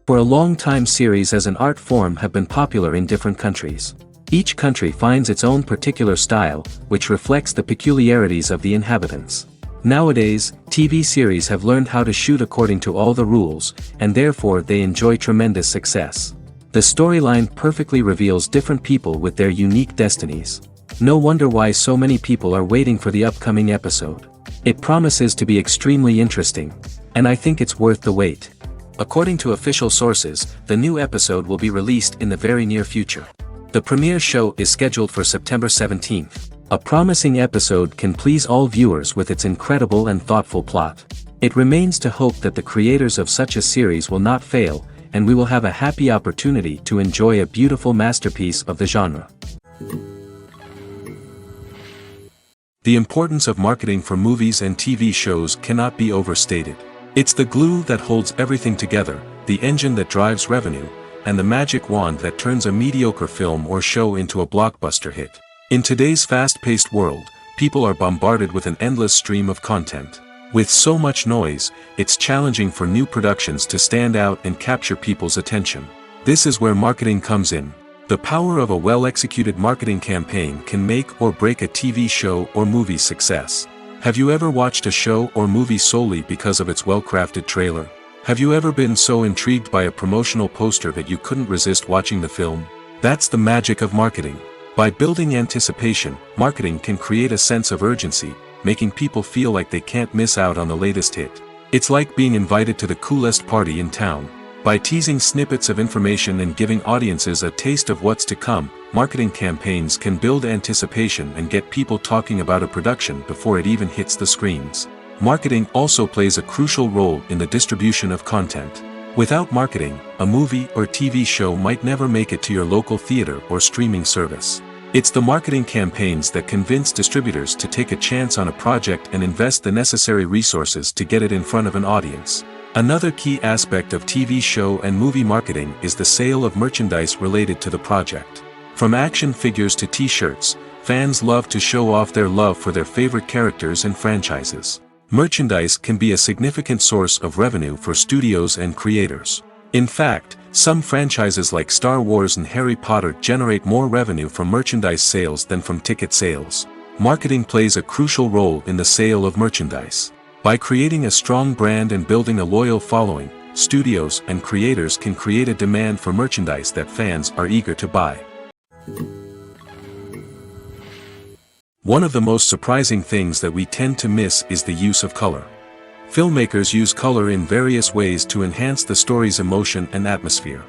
For a long time, series as an art form have been popular in different countries. Each country finds its own particular style, which reflects the peculiarities of the inhabitants. Nowadays, TV series have learned how to shoot according to all the rules, and therefore they enjoy tremendous success. The storyline perfectly reveals different people with their unique destinies. No wonder why so many people are waiting for the upcoming episode. It promises to be extremely interesting, and I think it's worth the wait. According to official sources, the new episode will be released in the very near future. The premiere show is scheduled for September 17th. A promising episode can please all viewers with its incredible and thoughtful plot. It remains to hope that the creators of such a series will not fail, and we will have a happy opportunity to enjoy a beautiful masterpiece of the genre. The importance of marketing for movies and TV shows cannot be overstated. It's the glue that holds everything together, the engine that drives revenue, and the magic wand that turns a mediocre film or show into a blockbuster hit. In today's fast-paced world, people are bombarded with an endless stream of content. With so much noise, it's challenging for new productions to stand out and capture people's attention. This is where marketing comes in. The power of a well-executed marketing campaign can make or break a TV show or movie's success. Have you ever watched a show or movie solely because of its well-crafted trailer? Have you ever been so intrigued by a promotional poster that you couldn't resist watching the film? That's the magic of marketing. By building anticipation, marketing can create a sense of urgency, making people feel like they can't miss out on the latest hit. It's like being invited to the coolest party in town. By teasing snippets of information and giving audiences a taste of what's to come, marketing campaigns can build anticipation and get people talking about a production before it even hits the screens. Marketing also plays a crucial role in the distribution of content. Without marketing, a movie or TV show might never make it to your local theater or streaming service. It's the marketing campaigns that convince distributors to take a chance on a project and invest the necessary resources to get it in front of an audience. Another key aspect of TV show and movie marketing is the sale of merchandise related to the project. From action figures to t-shirts, fans love to show off their love for their favorite characters and franchises. Merchandise can be a significant source of revenue for studios and creators. In fact, some franchises like Star Wars and Harry Potter generate more revenue from merchandise sales than from ticket sales. Marketing plays a crucial role in the sale of merchandise. By creating a strong brand and building a loyal following, studios and creators can create a demand for merchandise that fans are eager to buy. One of the most surprising things that we tend to miss is the use of color. Filmmakers use color in various ways to enhance the story's emotion and atmosphere.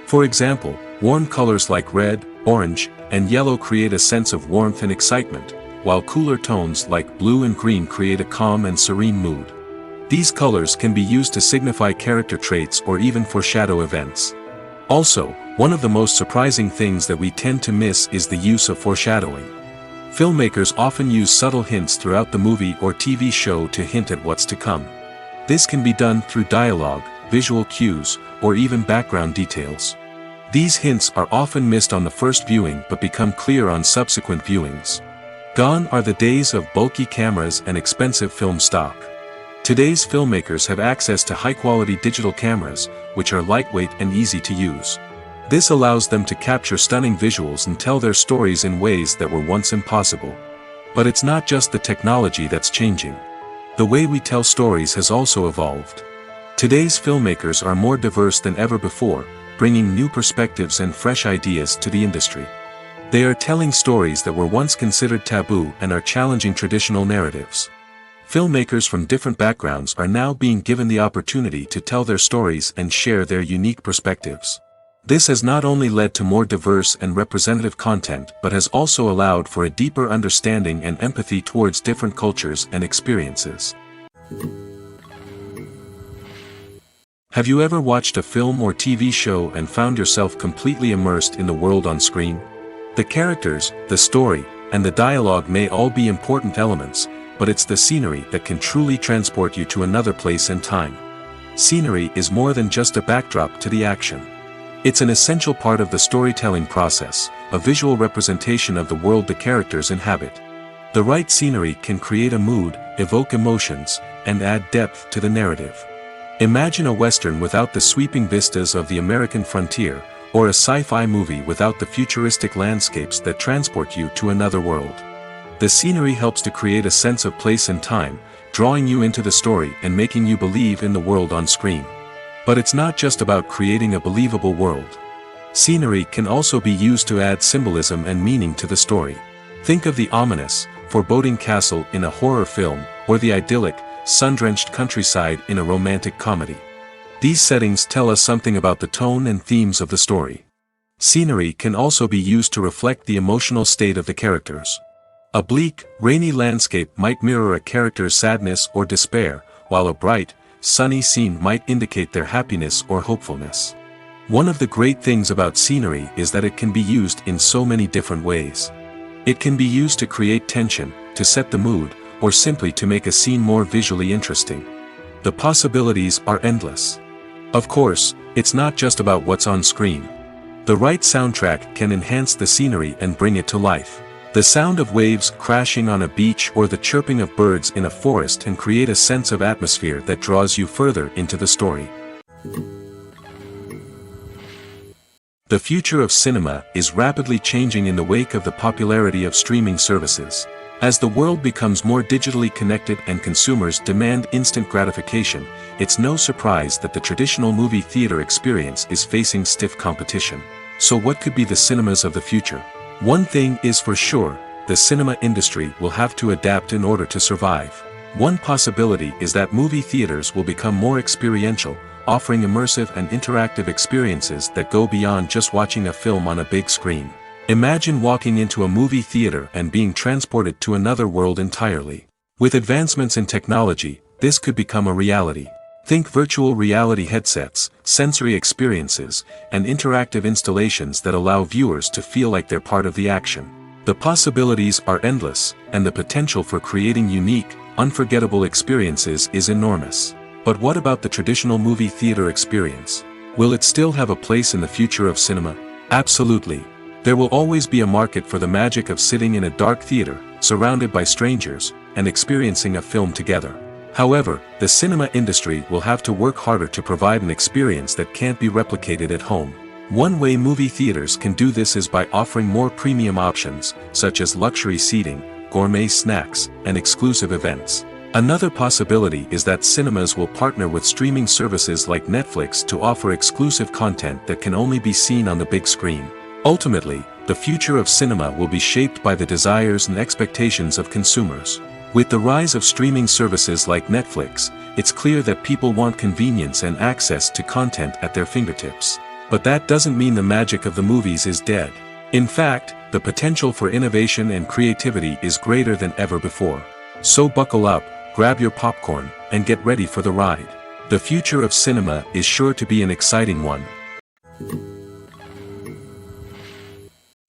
For example, warm colors like red, orange, and yellow create a sense of warmth and excitement, while cooler tones like blue and green create a calm and serene mood. These colors can be used to signify character traits or even foreshadow events. Also, one of the most surprising things that we tend to miss is the use of foreshadowing. Filmmakers often use subtle hints throughout the movie or TV show to hint at what's to come. This can be done through dialogue, visual cues, or even background details. These hints are often missed on the first viewing but become clear on subsequent viewings. Gone are the days of bulky cameras and expensive film stock. Today's filmmakers have access to high-quality digital cameras, which are lightweight and easy to use. This allows them to capture stunning visuals and tell their stories in ways that were once impossible. But it's not just the technology that's changing. The way we tell stories has also evolved. Today's filmmakers are more diverse than ever before, bringing new perspectives and fresh ideas to the industry. They are telling stories that were once considered taboo and are challenging traditional narratives. Filmmakers from different backgrounds are now being given the opportunity to tell their stories and share their unique perspectives. This has not only led to more diverse and representative content but has also allowed for a deeper understanding and empathy towards different cultures and experiences. Have you ever watched a film or TV show and found yourself completely immersed in the world on screen? The characters, the story, and the dialogue may all be important elements, but it's the scenery that can truly transport you to another place and time. Scenery is more than just a backdrop to the action. It's an essential part of the storytelling process, a visual representation of the world the characters inhabit. The right scenery can create a mood, evoke emotions, and add depth to the narrative. Imagine a Western without the sweeping vistas of the American frontier, or a sci-fi movie without the futuristic landscapes that transport you to another world. The scenery helps to create a sense of place and time, drawing you into the story and making you believe in the world on screen. But it's not just about creating a believable world. Scenery can also be used to add symbolism and meaning to the story. Think of the ominous, foreboding castle in a horror film, or the idyllic, sun-drenched countryside in a romantic comedy. These settings tell us something about the tone and themes of the story. Scenery can also be used to reflect the emotional state of the characters. A bleak, rainy landscape might mirror a character's sadness or despair, while a bright, sunny scene might indicate their happiness or hopefulness. One of the great things about scenery is that it can be used in so many different ways. It can be used to create tension, to set the mood, or simply to make a scene more visually interesting. The possibilities are endless. Of course, it's not just about what's on screen. The right soundtrack can enhance the scenery and bring it to life. The sound of waves crashing on a beach or the chirping of birds in a forest can create a sense of atmosphere that draws you further into the story. The future of cinema is rapidly changing in the wake of the popularity of streaming services. As the world becomes more digitally connected and consumers demand instant gratification, it's no surprise that the traditional movie theater experience is facing stiff competition. So what could be the cinemas of the future? One thing is for sure, the cinema industry will have to adapt in order to survive. One possibility is that movie theaters will become more experiential, offering immersive and interactive experiences that go beyond just watching a film on a big screen. Imagine walking into a movie theater and being transported to another world entirely. With advancements in technology, this could become a reality. Think virtual reality headsets, sensory experiences, and interactive installations that allow viewers to feel like they're part of the action. The possibilities are endless, and the potential for creating unique, unforgettable experiences is enormous. But what about the traditional movie theater experience? Will it still have a place in the future of cinema? Absolutely. There will always be a market for the magic of sitting in a dark theater, surrounded by strangers, and experiencing a film together. However, the cinema industry will have to work harder to provide an experience that can't be replicated at home. One way movie theaters can do this is by offering more premium options, such as luxury seating, gourmet snacks, and exclusive events. Another possibility is that cinemas will partner with streaming services like Netflix to offer exclusive content that can only be seen on the big screen. Ultimately, the future of cinema will be shaped by the desires and expectations of consumers. With the rise of streaming services like Netflix, it's clear that people want convenience and access to content at their fingertips. But that doesn't mean the magic of the movies is dead. In fact, the potential for innovation and creativity is greater than ever before. So buckle up, grab your popcorn, and get ready for the ride. The future of cinema is sure to be an exciting one.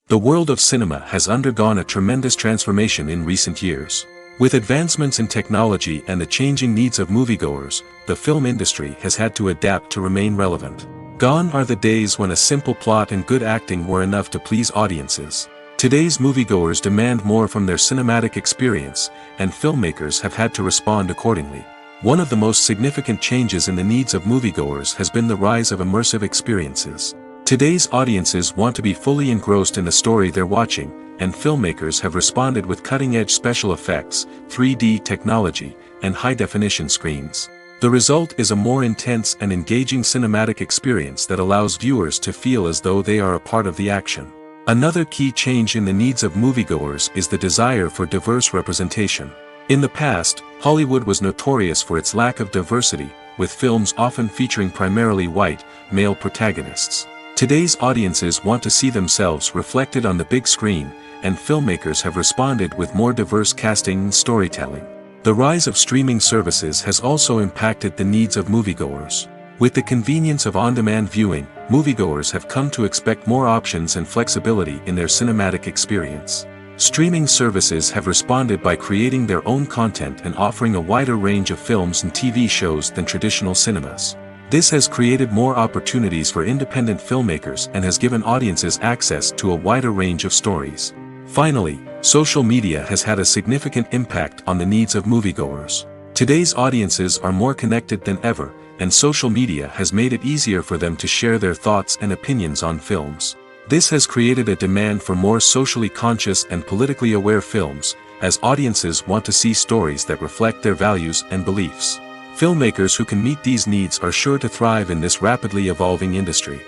The world of cinema has undergone a tremendous transformation in recent years. With advancements in technology and the changing needs of moviegoers, the film industry has had to adapt to remain relevant. Gone are the days when a simple plot and good acting were enough to please audiences. Today's moviegoers demand more from their cinematic experience, and filmmakers have had to respond accordingly. One of the most significant changes in the needs of moviegoers has been the rise of immersive experiences. Today's audiences want to be fully engrossed in the story they're watching, and filmmakers have responded with cutting-edge special effects, 3D technology, and high-definition screens. The result is a more intense and engaging cinematic experience that allows viewers to feel as though they are a part of the action. Another key change in the needs of moviegoers is the desire for diverse representation. In the past, Hollywood was notorious for its lack of diversity, with films often featuring primarily white, male protagonists. Today's audiences want to see themselves reflected on the big screen, and filmmakers have responded with more diverse casting and storytelling. The rise of streaming services has also impacted the needs of moviegoers. With the convenience of on-demand viewing, moviegoers have come to expect more options and flexibility in their cinematic experience. Streaming services have responded by creating their own content and offering a wider range of films and TV shows than traditional cinemas. This has created more opportunities for independent filmmakers and has given audiences access to a wider range of stories. Finally, social media has had a significant impact on the needs of moviegoers. Today's audiences are more connected than ever, and social media has made it easier for them to share their thoughts and opinions on films. This has created a demand for more socially conscious and politically aware films, as audiences want to see stories that reflect their values and beliefs. Filmmakers who can meet these needs are sure to thrive in this rapidly evolving industry.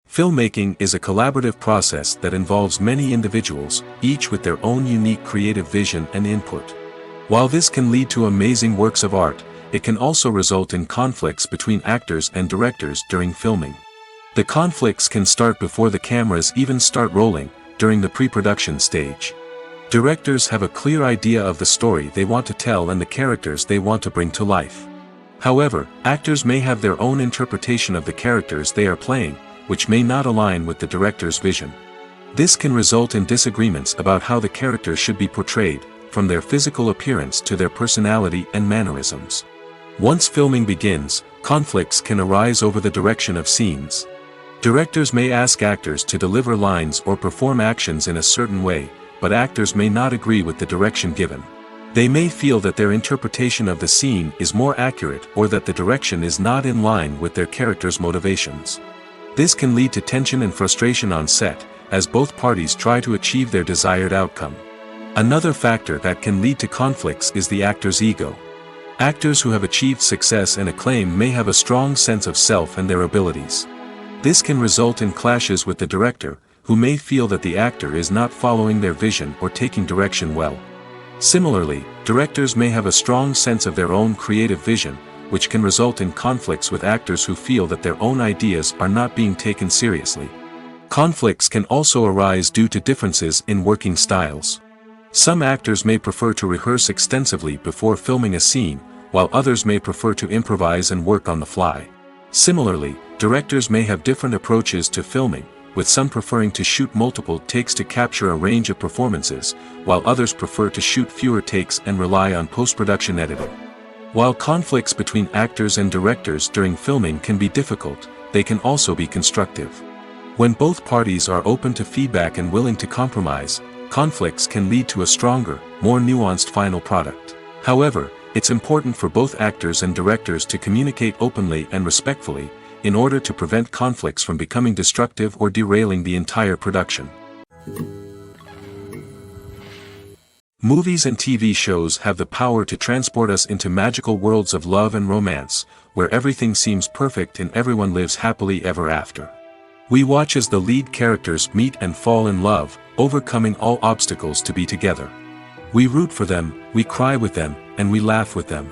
Filmmaking is a collaborative process that involves many individuals, each with their own unique creative vision and input. While this can lead to amazing works of art, it can also result in conflicts between actors and directors during filming. The conflicts can start before the cameras even start rolling, during the pre-production stage. Directors have a clear idea of the story they want to tell and the characters they want to bring to life. However, actors may have their own interpretation of the characters they are playing, which may not align with the director's vision. This can result in disagreements about how the characters should be portrayed, from their physical appearance to their personality and mannerisms. Once filming begins, conflicts can arise over the direction of scenes. Directors may ask actors to deliver lines or perform actions in a certain way, but actors may not agree with the direction given. They may feel that their interpretation of the scene is more accurate or that the direction is not in line with their character's motivations. This can lead to tension and frustration on set, as both parties try to achieve their desired outcome. Another factor that can lead to conflicts is the actor's ego. Actors who have achieved success and acclaim may have a strong sense of self and their abilities. This can result in clashes with the director, who may feel that the actor is not following their vision or taking direction well. Similarly, directors may have a strong sense of their own creative vision, which can result in conflicts with actors who feel that their own ideas are not being taken seriously. Conflicts can also arise due to differences in working styles. Some actors may prefer to rehearse extensively before filming a scene, while others may prefer to improvise and work on the fly. Similarly, directors may have different approaches to filming, with some preferring to shoot multiple takes to capture a range of performances, while others prefer to shoot fewer takes and rely on post-production editing. While conflicts between actors and directors during filming can be difficult, they can also be constructive. When both parties are open to feedback and willing to compromise, conflicts can lead to a stronger, more nuanced final product. However, it's important for both actors and directors to communicate openly and respectfully, in order to prevent conflicts from becoming destructive or derailing the entire production. Movies and TV shows have the power to transport us into magical worlds of love and romance, where everything seems perfect and everyone lives happily ever after. We watch as the lead characters meet and fall in love, overcoming all obstacles to be together. We root for them, we cry with them, and we laugh with them.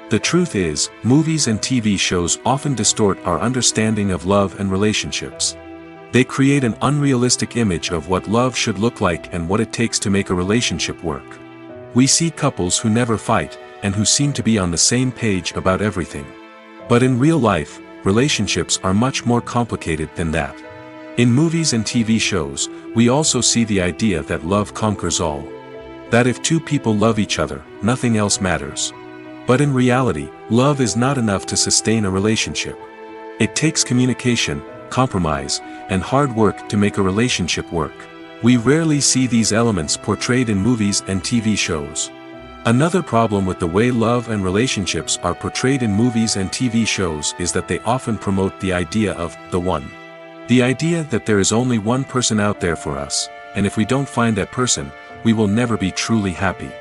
The truth is, movies and TV shows often distort our understanding of love and relationships. They create an unrealistic image of what love should look like and what it takes to make a relationship work. We see couples who never fight, and who seem to be on the same page about everything. But in real life, relationships are much more complicated than that. In movies and TV shows, we also see the idea that love conquers all. That if two people love each other, nothing else matters. But in reality, love is not enough to sustain a relationship. It takes communication, compromise, and hard work to make a relationship work. We rarely see these elements portrayed in movies and TV shows. Another problem with the way love and relationships are portrayed in movies and TV shows is that they often promote the idea of the one. The idea that there is only one person out there for us, and if we don't find that person, we will never be truly happy.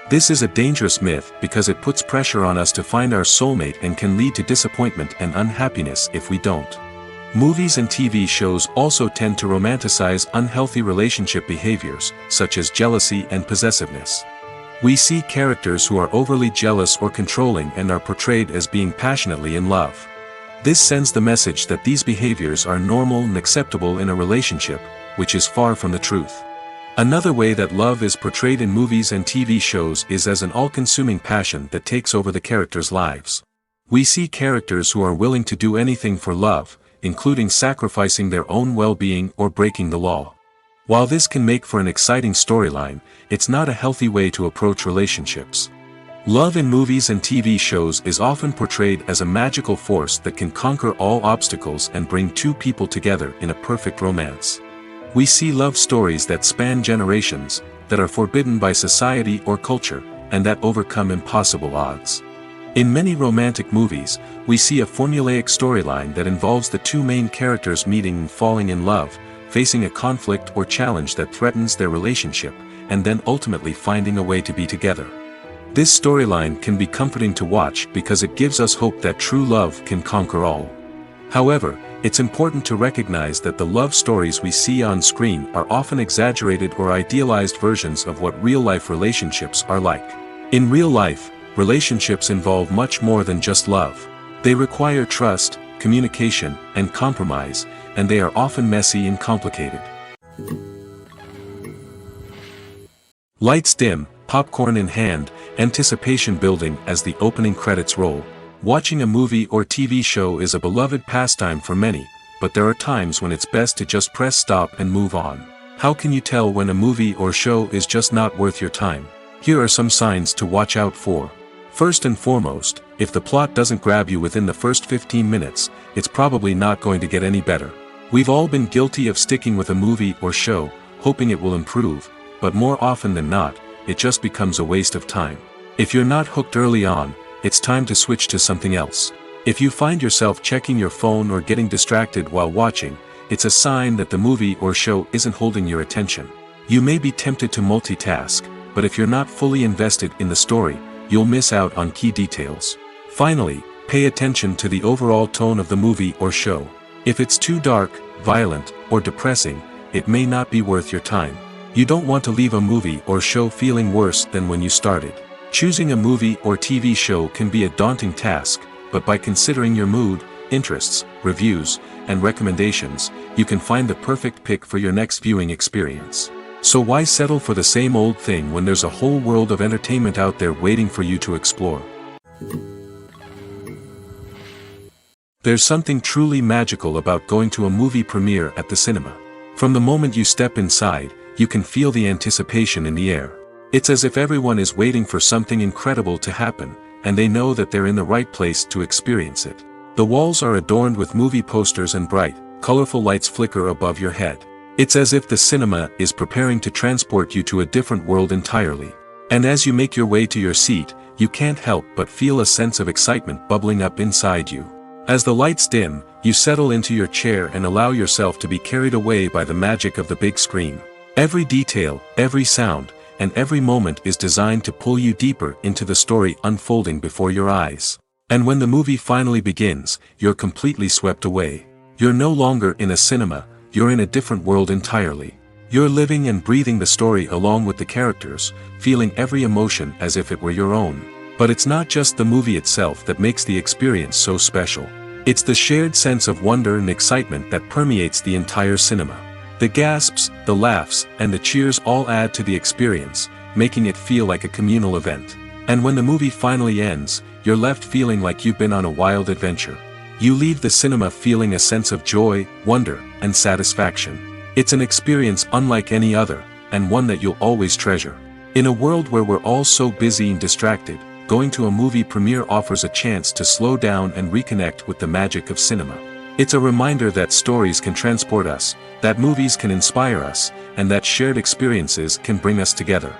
This is a dangerous myth because it puts pressure on us to find our soulmate and can lead to disappointment and unhappiness if we don't. Movies and TV shows also tend to romanticize unhealthy relationship behaviors, such as jealousy and possessiveness. We see characters who are overly jealous or controlling and are portrayed as being passionately in love. This sends the message that these behaviors are normal and acceptable in a relationship, which is far from the truth. Another way that love is portrayed in movies and TV shows is as an all-consuming passion that takes over the characters' lives. We see characters who are willing to do anything for love, including sacrificing their own well-being or breaking the law. While this can make for an exciting storyline, it's not a healthy way to approach relationships. Love in movies and TV shows is often portrayed as a magical force that can conquer all obstacles and bring two people together in a perfect romance. We see love stories that span generations, that are forbidden by society or culture, and that overcome impossible odds. In many romantic movies, we see a formulaic storyline that involves the two main characters meeting and falling in love, facing a conflict or challenge that threatens their relationship, and then ultimately finding a way to be together. This storyline can be comforting to watch because it gives us hope that true love can conquer all. However, it's important to recognize that the love stories we see on screen are often exaggerated or idealized versions of what real-life relationships are like. In real life, relationships involve much more than just love. They require trust, communication, and compromise, and they are often messy and complicated. Lights dim, popcorn in hand, anticipation building as the opening credits roll. Watching a movie or TV show is a beloved pastime for many, but there are times when it's best to just press stop and move on. How can you tell when a movie or show is just not worth your time? Here are some signs to watch out for. First and foremost, if the plot doesn't grab you within the first 15 minutes, it's probably not going to get any better. We've all been guilty of sticking with a movie or show, hoping it will improve, but more often than not, it just becomes a waste of time. If you're not hooked early on, it's time to switch to something else. If you find yourself checking your phone or getting distracted while watching, it's a sign that the movie or show isn't holding your attention. You may be tempted to multitask, but if you're not fully invested in the story, you'll miss out on key details. Finally, pay attention to the overall tone of the movie or show. If it's too dark, violent, or depressing, it may not be worth your time. You don't want to leave a movie or show feeling worse than when you started. Choosing a movie or TV show can be a daunting task, but by considering your mood, interests, reviews, and recommendations, you can find the perfect pick for your next viewing experience. So why settle for the same old thing when there's a whole world of entertainment out there waiting for you to explore? There's something truly magical about going to a movie premiere at the cinema. From the moment you step inside, you can feel the anticipation in the air. It's as if everyone is waiting for something incredible to happen, and they know that they're in the right place to experience it. The walls are adorned with movie posters and bright, colorful lights flicker above your head. It's as if the cinema is preparing to transport you to a different world entirely. And as you make your way to your seat, you can't help but feel a sense of excitement bubbling up inside you. As the lights dim, you settle into your chair and allow yourself to be carried away by the magic of the big screen. Every detail, every sound, and every moment is designed to pull you deeper into the story unfolding before your eyes. And when the movie finally begins, you're completely swept away. You're no longer in a cinema, you're in a different world entirely. You're living and breathing the story along with the characters, feeling every emotion as if it were your own. But it's not just the movie itself that makes the experience so special. It's the shared sense of wonder and excitement that permeates the entire cinema. The gasps, the laughs, and the cheers all add to the experience, making it feel like a communal event. And when the movie finally ends, you're left feeling like you've been on a wild adventure. You leave the cinema feeling a sense of joy, wonder, and satisfaction. It's an experience unlike any other, and one that you'll always treasure. In a world where we're all so busy and distracted, going to a movie premiere offers a chance to slow down and reconnect with the magic of cinema. It's a reminder that stories can transport us, that movies can inspire us, and that shared experiences can bring us together.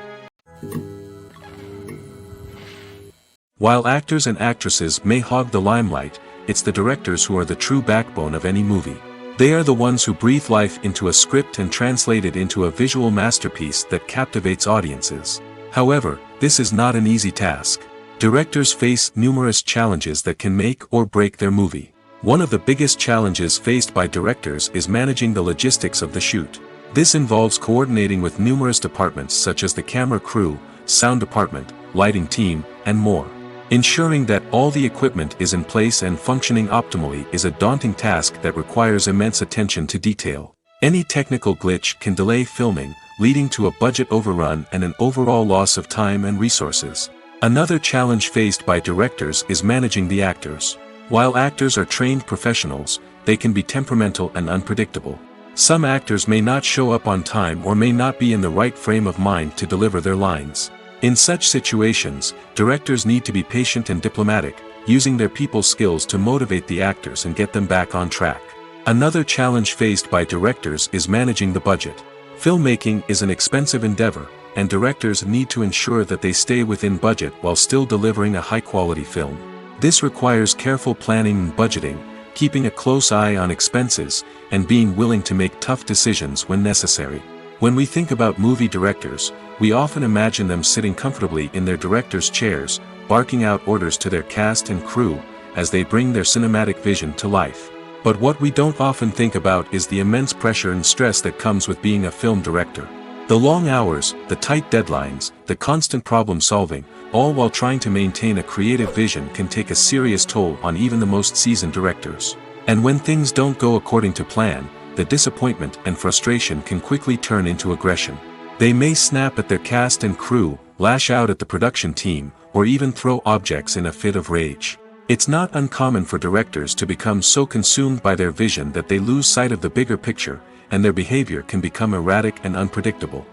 While actors and actresses may hog the limelight, it's the directors who are the true backbone of any movie. They are the ones who breathe life into a script and translate it into a visual masterpiece that captivates audiences. However, this is not an easy task. Directors face numerous challenges that can make or break their movie. One of the biggest challenges faced by directors is managing the logistics of the shoot. This involves coordinating with numerous departments such as the camera crew, sound department, lighting team, and more. Ensuring that all the equipment is in place and functioning optimally is a daunting task that requires immense attention to detail. Any technical glitch can delay filming, leading to a budget overrun and an overall loss of time and resources. Another challenge faced by directors is managing the actors. While actors are trained professionals, they can be temperamental and unpredictable. Some actors may not show up on time or may not be in the right frame of mind to deliver their lines. In such situations, directors need to be patient and diplomatic, using their people skills to motivate the actors and get them back on track. Another challenge faced by directors is managing the budget. Filmmaking is an expensive endeavor, and directors need to ensure that they stay within budget while still delivering a high-quality film. This requires careful planning and budgeting, keeping a close eye on expenses, and being willing to make tough decisions when necessary. When we think about movie directors, we often imagine them sitting comfortably in their director's chairs, barking out orders to their cast and crew, as they bring their cinematic vision to life. But what we don't often think about is the immense pressure and stress that comes with being a film director. The long hours, the tight deadlines, the constant problem-solving, all while trying to maintain a creative vision can take a serious toll on even the most seasoned directors. And when things don't go according to plan, the disappointment and frustration can quickly turn into aggression. They may snap at their cast and crew, lash out at the production team, or even throw objects in a fit of rage. It's not uncommon for directors to become so consumed by their vision that they lose sight of the bigger picture, and their behavior can become erratic and unpredictable.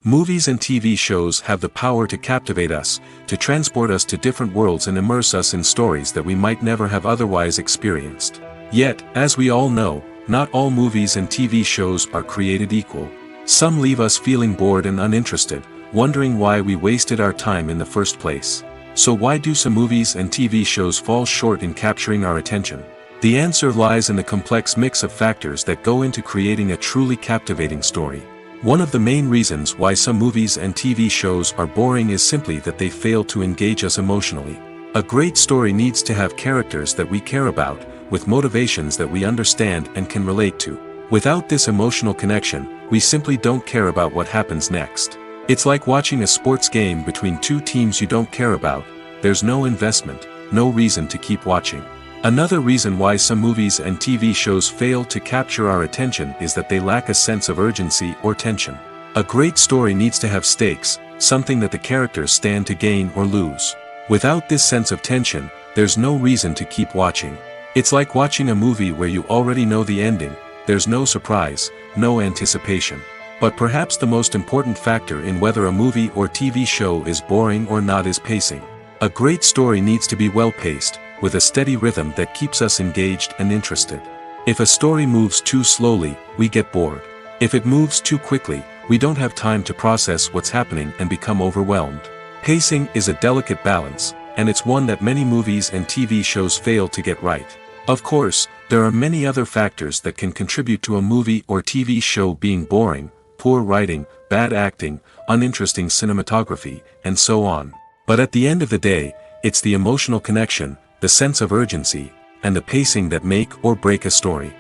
Movies and TV shows have the power to captivate us, to transport us to different worlds and immerse us in stories that we might never have otherwise experienced. Yet, as we all know, not all movies and TV shows are created equal. Some leave us feeling bored and uninterested, wondering why we wasted our time in the first place. So why do some movies and TV shows fall short in capturing our attention? The answer lies in the complex mix of factors that go into creating a truly captivating story. One of the main reasons why some movies and TV shows are boring is simply that they fail to engage us emotionally. A great story needs to have characters that we care about, with motivations that we understand and can relate to. Without this emotional connection, we simply don't care about what happens next. It's like watching a sports game between two teams you don't care about. There's no investment, no reason to keep watching. Another reason why some movies and TV shows fail to capture our attention is that they lack a sense of urgency or tension. A great story needs to have stakes, something that the characters stand to gain or lose. Without this sense of tension, there's no reason to keep watching. It's like watching a movie where you already know the ending. There's no surprise, no anticipation. But perhaps the most important factor in whether a movie or TV show is boring or not is pacing. A great story needs to be well-paced, with a steady rhythm that keeps us engaged and interested. If a story moves too slowly, we get bored. If it moves too quickly, we don't have time to process what's happening and become overwhelmed. Pacing is a delicate balance, and it's one that many movies and TV shows fail to get right. Of course, there are many other factors that can contribute to a movie or TV show being boring: poor writing, bad acting, uninteresting cinematography, and so on. But at the end of the day, it's the emotional connection, the sense of urgency, and the pacing that make or break a story.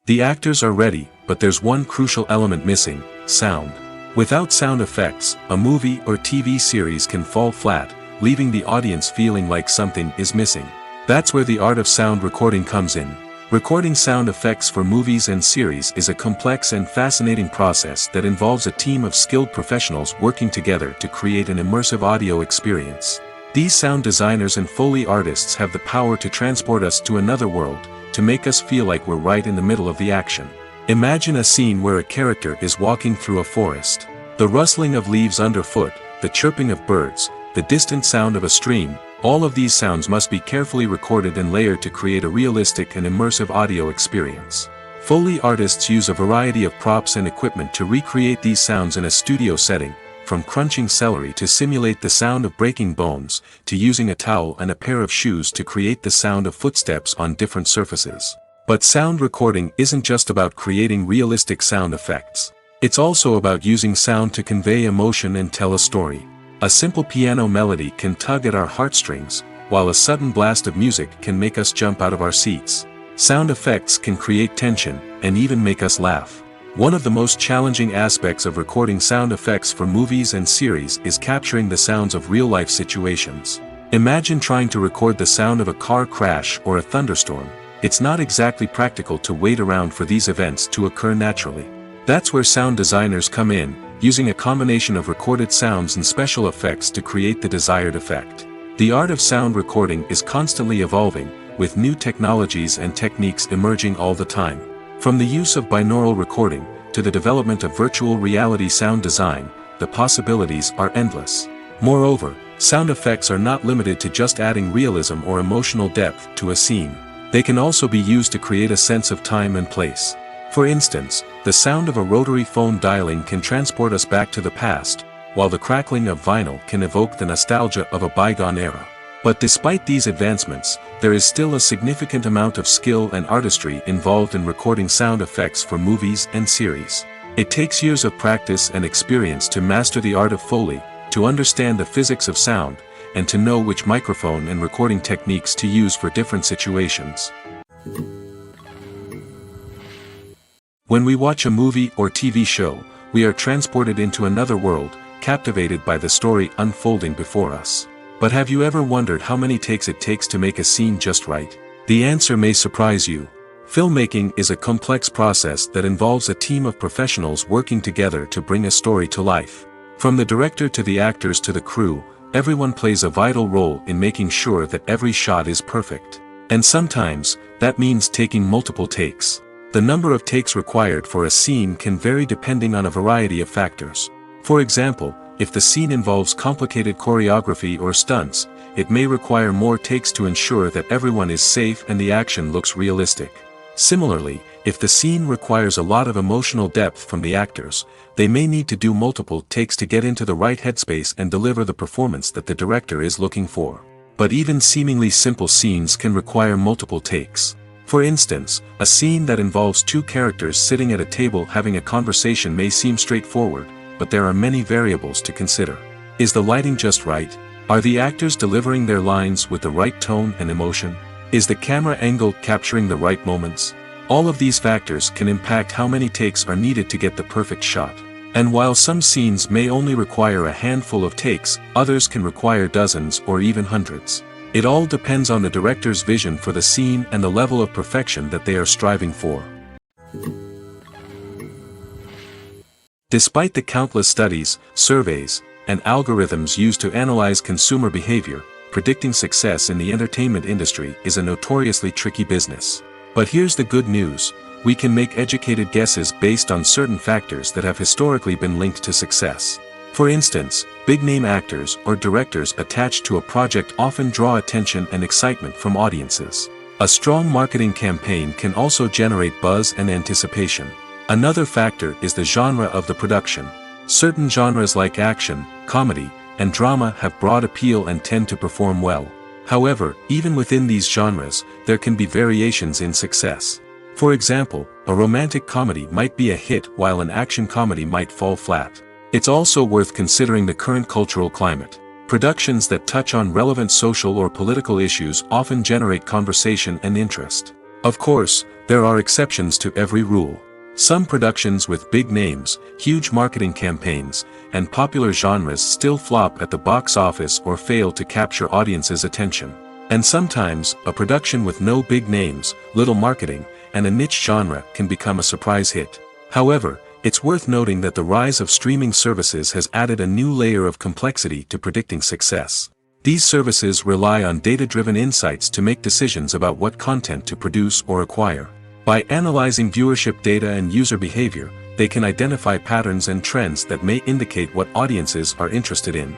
The actors are ready, but there's one crucial element missing: sound. Without sound effects, a movie or TV series can fall flat, leaving the audience feeling like something is missing. That's where the art of sound recording comes in. Recording sound effects for movies and series is a complex and fascinating process that involves a team of skilled professionals working together to create an immersive audio experience. These sound designers and Foley artists have the power to transport us to another world, to make us feel like we're right in the middle of the action. Imagine a scene where a character is walking through a forest. The rustling of leaves underfoot, the chirping of birds, the distant sound of a stream, all of these sounds must be carefully recorded and layered to create a realistic and immersive audio experience. Foley artists use a variety of props and equipment to recreate these sounds in a studio setting, from crunching celery to simulate the sound of breaking bones, to using a towel and a pair of shoes to create the sound of footsteps on different surfaces. But sound recording isn't just about creating realistic sound effects. It's also about using sound to convey emotion and tell a story. A simple piano melody can tug at our heartstrings, while a sudden blast of music can make us jump out of our seats. Sound effects can create tension, and even make us laugh. One of the most challenging aspects of recording sound effects for movies and series is capturing the sounds of real-life situations. Imagine trying to record the sound of a car crash or a thunderstorm. It's not exactly practical to wait around for these events to occur naturally. That's where sound designers come in, using a combination of recorded sounds and special effects to create the desired effect. The art of sound recording is constantly evolving, with new technologies and techniques emerging all the time. From the use of binaural recording, to the development of virtual reality sound design, the possibilities are endless. Moreover, sound effects are not limited to just adding realism or emotional depth to a scene. They can also be used to create a sense of time and place. For instance, the sound of a rotary phone dialing can transport us back to the past, while the crackling of vinyl can evoke the nostalgia of a bygone era. But despite these advancements, there is still a significant amount of skill and artistry involved in recording sound effects for movies and series. It takes years of practice and experience to master the art of Foley, to understand the physics of sound, and to know which microphone and recording techniques to use for different situations. When we watch a movie or TV show, we are transported into another world, captivated by the story unfolding before us. But have you ever wondered how many takes it takes to make a scene just right? The answer may surprise you. Filmmaking is a complex process that involves a team of professionals working together to bring a story to life. From the director to the actors to the crew, everyone plays a vital role in making sure that every shot is perfect. And sometimes, that means taking multiple takes. The number of takes required for a scene can vary depending on a variety of factors. For example, if the scene involves complicated choreography or stunts, it may require more takes to ensure that everyone is safe and the action looks realistic. Similarly, if the scene requires a lot of emotional depth from the actors, they may need to do multiple takes to get into the right headspace and deliver the performance that the director is looking for. But even seemingly simple scenes can require multiple takes. For instance, a scene that involves two characters sitting at a table having a conversation may seem straightforward, but there are many variables to consider. Is the lighting just right? Are the actors delivering their lines with the right tone and emotion? Is the camera angle capturing the right moments? All of these factors can impact how many takes are needed to get the perfect shot. And while some scenes may only require a handful of takes, others can require dozens or even hundreds. It all depends on the director's vision for the scene and the level of perfection that they are striving for. Despite the countless studies, surveys, and algorithms used to analyze consumer behavior, predicting success in the entertainment industry is a notoriously tricky business. But here's the good news: we can make educated guesses based on certain factors that have historically been linked to success. For instance, big-name actors or directors attached to a project often draw attention and excitement from audiences. A strong marketing campaign can also generate buzz and anticipation. Another factor is the genre of the production. Certain genres like action, comedy, and drama have broad appeal and tend to perform well. However, even within these genres, there can be variations in success. For example, a romantic comedy might be a hit while an action comedy might fall flat. It's also worth considering the current cultural climate. Productions that touch on relevant social or political issues often generate conversation and interest. Of course, there are exceptions to every rule. Some productions with big names, huge marketing campaigns, and popular genres still flop at the box office or fail to capture audiences' attention. And sometimes, a production with no big names, little marketing, and a niche genre can become a surprise hit. However, it's worth noting that the rise of streaming services has added a new layer of complexity to predicting success. These services rely on data-driven insights to make decisions about what content to produce or acquire. By analyzing viewership data and user behavior, they can identify patterns and trends that may indicate what audiences are interested in.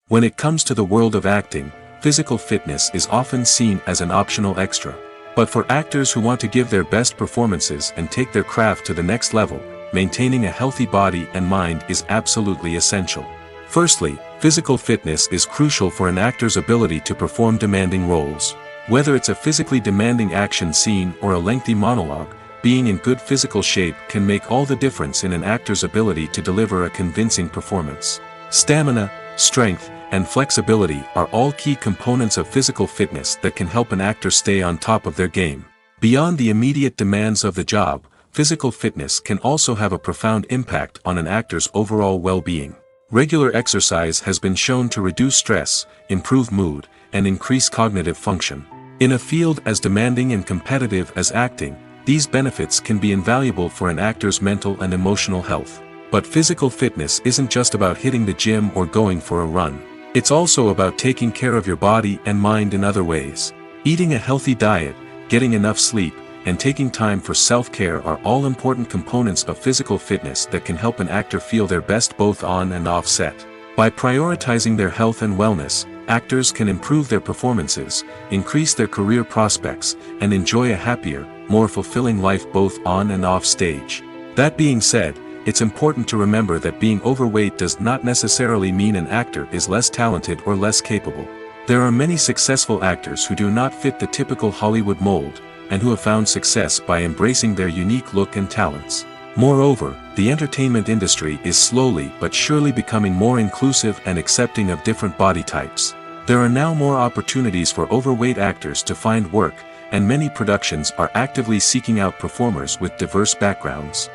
When it comes to the world of acting, physical fitness is often seen as an optional extra. But for actors who want to give their best performances and take their craft to the next level, maintaining a healthy body and mind is absolutely essential. Firstly, physical fitness is crucial for an actor's ability to perform demanding roles. Whether it's a physically demanding action scene or a lengthy monologue, being in good physical shape can make all the difference in an actor's ability to deliver a convincing performance. Stamina, strength, and flexibility are all key components of physical fitness that can help an actor stay on top of their game. Beyond the immediate demands of the job, physical fitness can also have a profound impact on an actor's overall well-being. Regular exercise has been shown to reduce stress, improve mood, and increase cognitive function. In a field as demanding and competitive as acting, these benefits can be invaluable for an actor's mental and emotional health. But physical fitness isn't just about hitting the gym or going for a run. It's also about taking care of your body and mind in other ways. Eating a healthy diet, getting enough sleep, and taking time for self-care are all important components of physical fitness that can help an actor feel their best both on and off set. By prioritizing their health and wellness, actors can improve their performances, increase their career prospects, and enjoy a happier, more fulfilling life both on and off stage. That being said, it's important to remember that being overweight does not necessarily mean an actor is less talented or less capable. There are many successful actors who do not fit the typical Hollywood mold, and who have found success by embracing their unique look and talents. Moreover, the entertainment industry is slowly but surely becoming more inclusive and accepting of different body types. There are now more opportunities for overweight actors to find work, and many productions are actively seeking out performers with diverse backgrounds.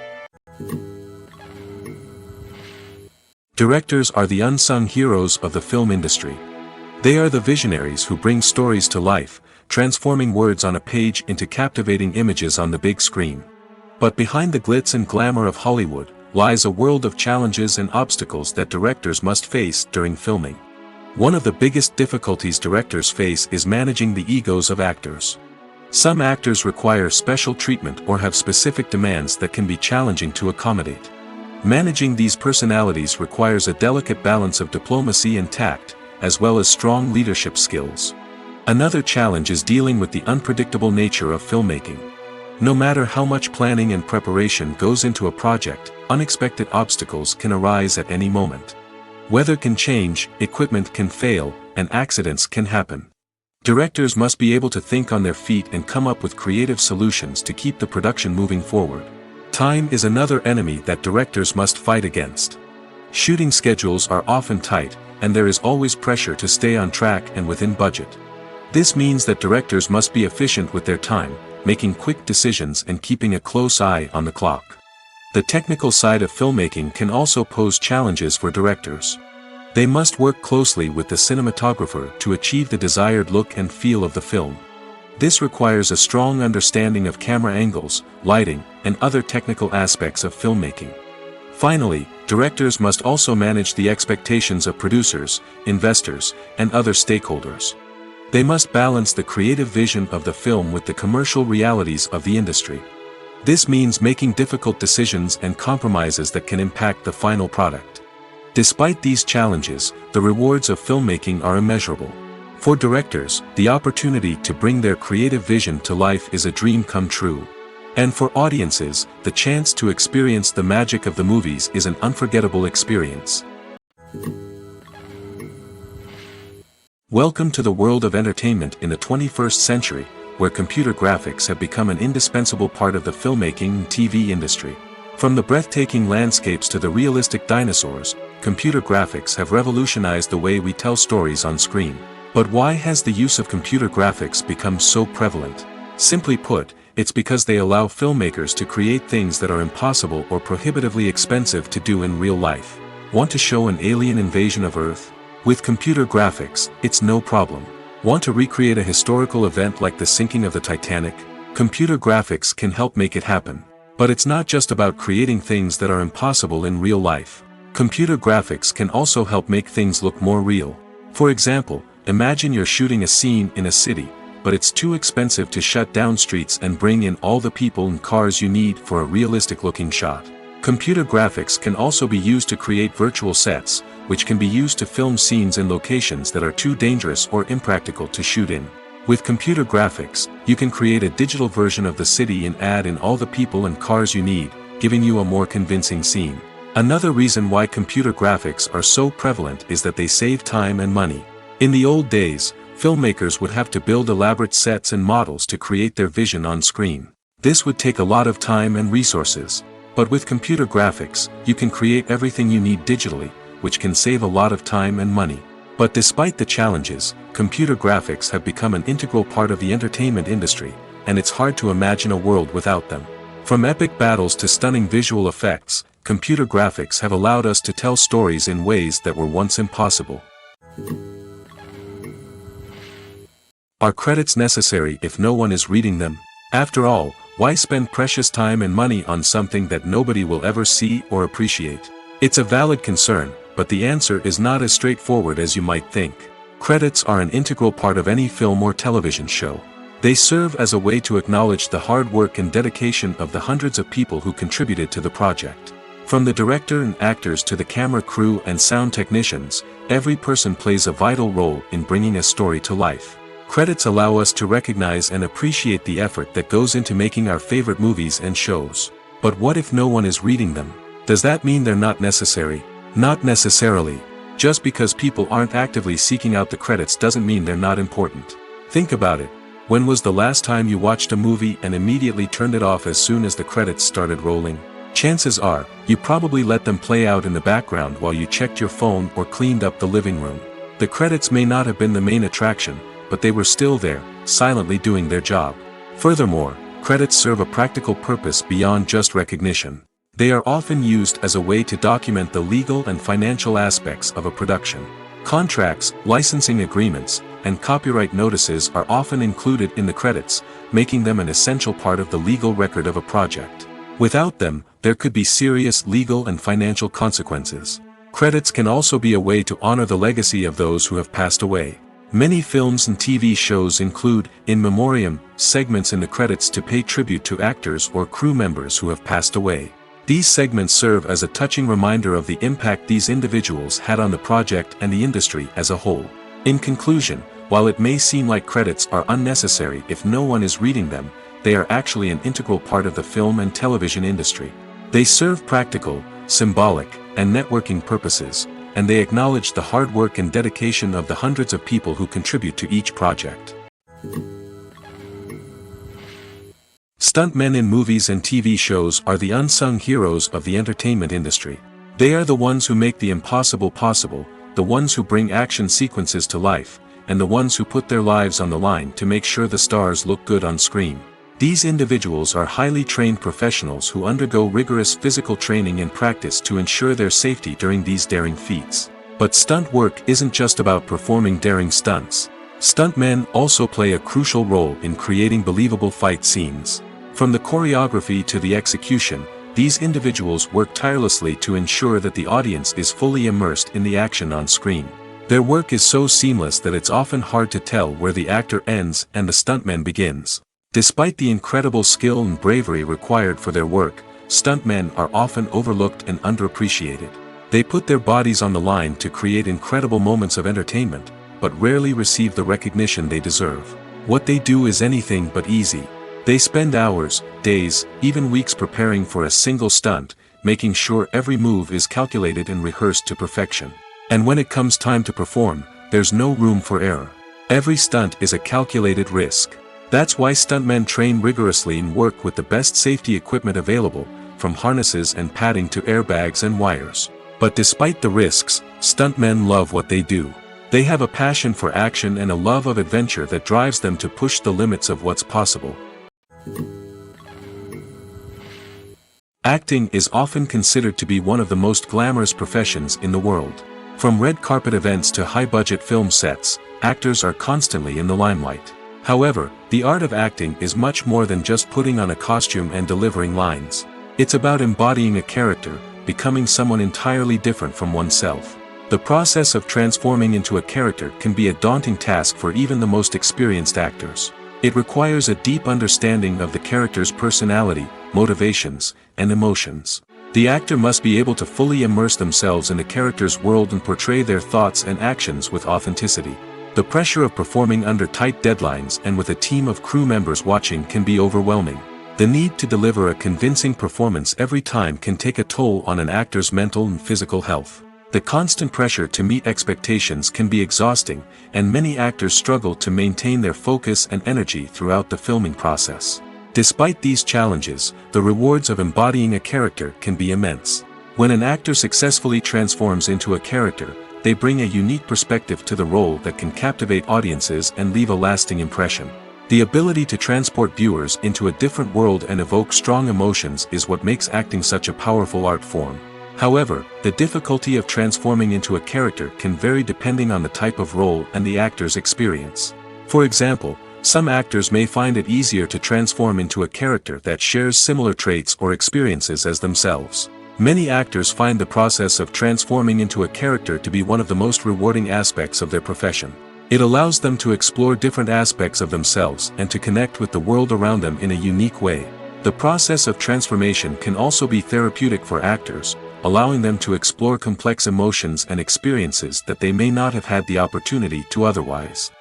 Directors are the unsung heroes of the film industry. They are the visionaries who bring stories to life, transforming words on a page into captivating images on the big screen. But behind the glitz and glamour of Hollywood, lies a world of challenges and obstacles that directors must face during filming. One of the biggest difficulties directors face is managing the egos of actors. Some actors require special treatment or have specific demands that can be challenging to accommodate. Managing these personalities requires a delicate balance of diplomacy and tact, as well as strong leadership skills. Another challenge is dealing with the unpredictable nature of filmmaking. No matter how much planning and preparation goes into a project, unexpected obstacles can arise at any moment. Weather can change, equipment can fail, and accidents can happen. Directors must be able to think on their feet and come up with creative solutions to keep the production moving forward. Time is another enemy that directors must fight against. Shooting schedules are often tight, and there is always pressure to stay on track and within budget. This means that directors must be efficient with their time, making quick decisions and keeping a close eye on the clock. The technical side of filmmaking can also pose challenges for directors. They must work closely with the cinematographer to achieve the desired look and feel of the film. This requires a strong understanding of camera angles, lighting, and other technical aspects of filmmaking. Finally, directors must also manage the expectations of producers, investors, and other stakeholders. They must balance the creative vision of the film with the commercial realities of the industry. This means making difficult decisions and compromises that can impact the final product. Despite these challenges, the rewards of filmmaking are immeasurable. For directors, the opportunity to bring their creative vision to life is a dream come true. And for audiences, the chance to experience the magic of the movies is an unforgettable experience. Welcome to the world of entertainment in the 21st century, where computer graphics have become an indispensable part of the filmmaking and TV industry. From the breathtaking landscapes to the realistic dinosaurs, computer graphics have revolutionized the way we tell stories on screen. But why has the use of computer graphics become so prevalent? Simply put, it's because they allow filmmakers to create things that are impossible or prohibitively expensive to do in real life. Want to show an alien invasion of Earth? With computer graphics, it's no problem. Want to recreate a historical event like the sinking of the Titanic? Computer graphics can help make it happen. But it's not just about creating things that are impossible in real life. Computer graphics can also help make things look more real. For example, imagine you're shooting a scene in a city, but it's too expensive to shut down streets and bring in all the people and cars you need for a realistic-looking shot. Computer graphics can also be used to create virtual sets, which can be used to film scenes in locations that are too dangerous or impractical to shoot in. With computer graphics, you can create a digital version of the city and add in all the people and cars you need, giving you a more convincing scene. Another reason why computer graphics are so prevalent is that they save time and money. In the old days, filmmakers would have to build elaborate sets and models to create their vision on screen. This would take a lot of time and resources. But with computer graphics, you can create everything you need digitally, which can save a lot of time and money. But despite the challenges, computer graphics have become an integral part of the entertainment industry, and it's hard to imagine a world without them. From epic battles to stunning visual effects, computer graphics have allowed us to tell stories in ways that were once impossible. Are credits necessary if no one is reading them? After all, why spend precious time and money on something that nobody will ever see or appreciate? It's a valid concern, but the answer is not as straightforward as you might think. Credits are an integral part of any film or television show. They serve as a way to acknowledge the hard work and dedication of the hundreds of people who contributed to the project. From the director and actors to the camera crew and sound technicians, every person plays a vital role in bringing a story to life. Credits allow us to recognize and appreciate the effort that goes into making our favorite movies and shows. But what if no one is reading them? Does that mean they're not necessary? Not necessarily. Just because people aren't actively seeking out the credits doesn't mean they're not important. Think about it. When was the last time you watched a movie and immediately turned it off as soon as the credits started rolling? Chances are, you probably let them play out in the background while you checked your phone or cleaned up the living room. The credits may not have been the main attraction, but they were still there, silently doing their job. Furthermore, credits serve a practical purpose beyond just recognition. They are often used as a way to document the legal and financial aspects of a production. Contracts, licensing agreements, and copyright notices are often included in the credits, making them an essential part of the legal record of a project. Without them, there could be serious legal and financial consequences. Credits can also be a way to honor the legacy of those who have passed away. Many films and TV shows include, in memoriam, segments in the credits to pay tribute to actors or crew members who have passed away. These segments serve as a touching reminder of the impact these individuals had on the project and the industry as a whole. In conclusion, while it may seem like credits are unnecessary if no one is reading them, they are actually an integral part of the film and television industry. They serve practical, symbolic, and networking purposes, and they acknowledge the hard work and dedication of the hundreds of people who contribute to each project. Stuntmen in movies and TV shows are the unsung heroes of the entertainment industry. They are the ones who make the impossible possible, the ones who bring action sequences to life, and the ones who put their lives on the line to make sure the stars look good on screen. These individuals are highly trained professionals who undergo rigorous physical training and practice to ensure their safety during these daring feats. But stunt work isn't just about performing daring stunts. Stuntmen also play a crucial role in creating believable fight scenes. From the choreography to the execution, these individuals work tirelessly to ensure that the audience is fully immersed in the action on screen. Their work is so seamless that it's often hard to tell where the actor ends and the stuntman begins. Despite the incredible skill and bravery required for their work, stuntmen are often overlooked and underappreciated. They put their bodies on the line to create incredible moments of entertainment, but rarely receive the recognition they deserve. What they do is anything but easy. They spend hours, days, even weeks preparing for a single stunt, making sure every move is calculated and rehearsed to perfection. And when it comes time to perform, there's no room for error. Every stunt is a calculated risk. That's why stuntmen train rigorously and work with the best safety equipment available, from harnesses and padding to airbags and wires. But despite the risks, stuntmen love what they do. They have a passion for action and a love of adventure that drives them to push the limits of what's possible. Acting is often considered to be one of the most glamorous professions in the world. From red carpet events to high-budget film sets, actors are constantly in the limelight. However, the art of acting is much more than just putting on a costume and delivering lines. It's about embodying a character, becoming someone entirely different from oneself. The process of transforming into a character can be a daunting task for even the most experienced actors. It requires a deep understanding of the character's personality, motivations, and emotions. The actor must be able to fully immerse themselves in the character's world and portray their thoughts and actions with authenticity. The pressure of performing under tight deadlines and with a team of crew members watching can be overwhelming. The need to deliver a convincing performance every time can take a toll on an actor's mental and physical health. The constant pressure to meet expectations can be exhausting, and many actors struggle to maintain their focus and energy throughout the filming process. Despite these challenges, the rewards of embodying a character can be immense. When an actor successfully transforms into a character, they bring a unique perspective to the role that can captivate audiences and leave a lasting impression. The ability to transport viewers into a different world and evoke strong emotions is what makes acting such a powerful art form. However, the difficulty of transforming into a character can vary depending on the type of role and the actor's experience. For example, some actors may find it easier to transform into a character that shares similar traits or experiences as themselves. Many actors find the process of transforming into a character to be one of the most rewarding aspects of their profession. It allows them to explore different aspects of themselves and to connect with the world around them in a unique way. The process of transformation can also be therapeutic for actors, allowing them to explore complex emotions and experiences that they may not have had the opportunity to otherwise.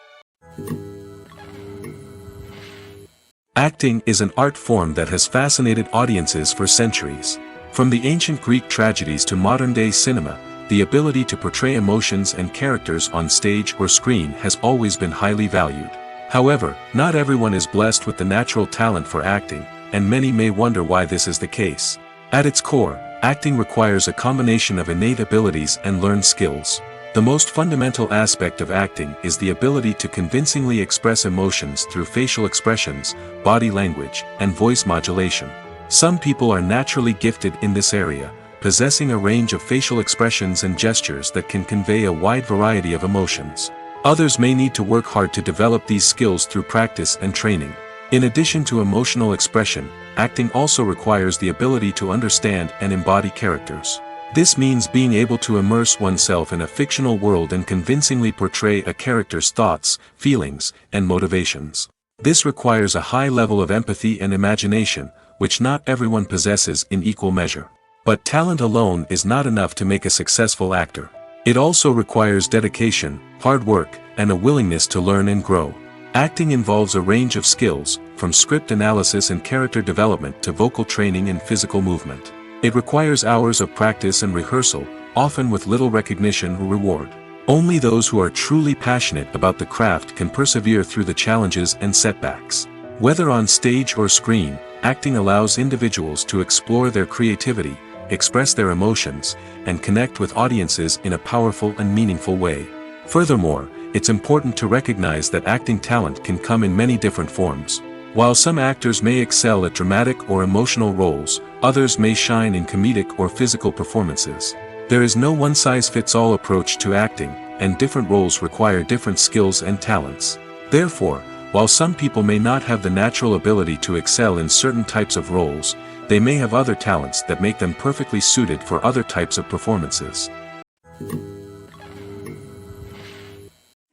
Acting is an art form that has fascinated audiences for centuries. From the ancient Greek tragedies to modern-day cinema, the ability to portray emotions and characters on stage or screen has always been highly valued. However, not everyone is blessed with the natural talent for acting, and many may wonder why this is the case. At its core, acting requires a combination of innate abilities and learned skills. The most fundamental aspect of acting is the ability to convincingly express emotions through facial expressions, body language, and voice modulation. Some people are naturally gifted in this area, possessing a range of facial expressions and gestures that can convey a wide variety of emotions. Others may need to work hard to develop these skills through practice and training. In addition to emotional expression, acting also requires the ability to understand and embody characters. This means being able to immerse oneself in a fictional world and convincingly portray a character's thoughts, feelings, and motivations. This requires a high level of empathy and imagination, which not everyone possesses in equal measure. But talent alone is not enough to make a successful actor. It also requires dedication, hard work, and a willingness to learn and grow. Acting involves a range of skills, from script analysis and character development to vocal training and physical movement. It requires hours of practice and rehearsal, often with little recognition or reward. Only those who are truly passionate about the craft can persevere through the challenges and setbacks. Whether on stage or screen, acting allows individuals to explore their creativity, express their emotions, and connect with audiences in a powerful and meaningful way. Furthermore, it's important to recognize that acting talent can come in many different forms. While some actors may excel at dramatic or emotional roles, others may shine in comedic or physical performances. There is no one-size-fits-all approach to acting, and different roles require different skills and talents. Therefore, while some people may not have the natural ability to excel in certain types of roles, they may have other talents that make them perfectly suited for other types of performances.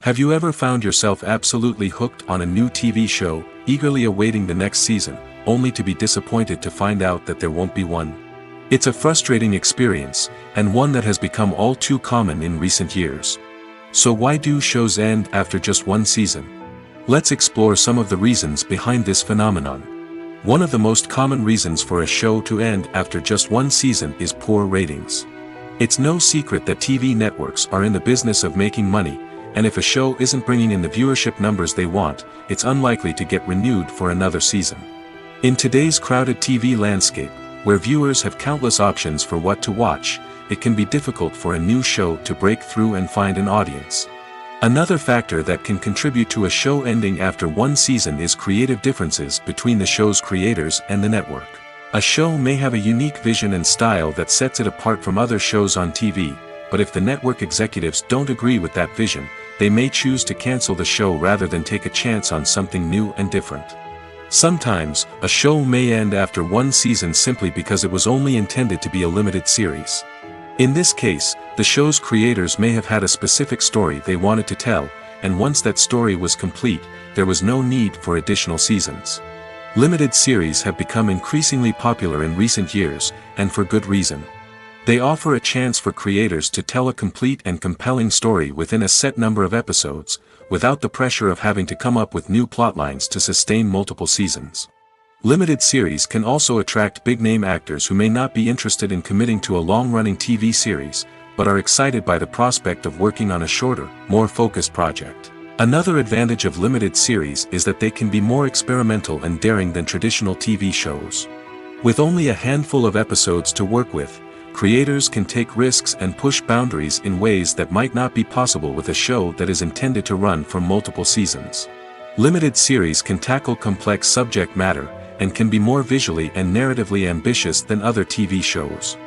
Have you ever found yourself absolutely hooked on a new TV show, eagerly awaiting the next season, only to be disappointed to find out that there won't be one? It's a frustrating experience, and one that has become all too common in recent years. So why do shows end after just one season? Let's explore some of the reasons behind this phenomenon. One of the most common reasons for a show to end after just one season is poor ratings. It's no secret that TV networks are in the business of making money, and if a show isn't bringing in the viewership numbers they want, it's unlikely to get renewed for another season. In today's crowded TV landscape, where viewers have countless options for what to watch, it can be difficult for a new show to break through and find an audience. Another factor that can contribute to a show ending after one season is creative differences between the show's creators and the network. A show may have a unique vision and style that sets it apart from other shows on TV, but if the network executives don't agree with that vision, they may choose to cancel the show rather than take a chance on something new and different. Sometimes, a show may end after one season simply because it was only intended to be a limited series. In this case, the show's creators may have had a specific story they wanted to tell, and once that story was complete, there was no need for additional seasons. Limited series have become increasingly popular in recent years, and for good reason. They offer a chance for creators to tell a complete and compelling story within a set number of episodes, without the pressure of having to come up with new plotlines to sustain multiple seasons. Limited series can also attract big-name actors who may not be interested in committing to a long-running TV series, but are excited by the prospect of working on a shorter, more focused project. Another advantage of limited series is that they can be more experimental and daring than traditional TV shows. With only a handful of episodes to work with, creators can take risks and push boundaries in ways that might not be possible with a show that is intended to run for multiple seasons. Limited series can tackle complex subject matter, and can be more visually and narratively ambitious than other TV shows.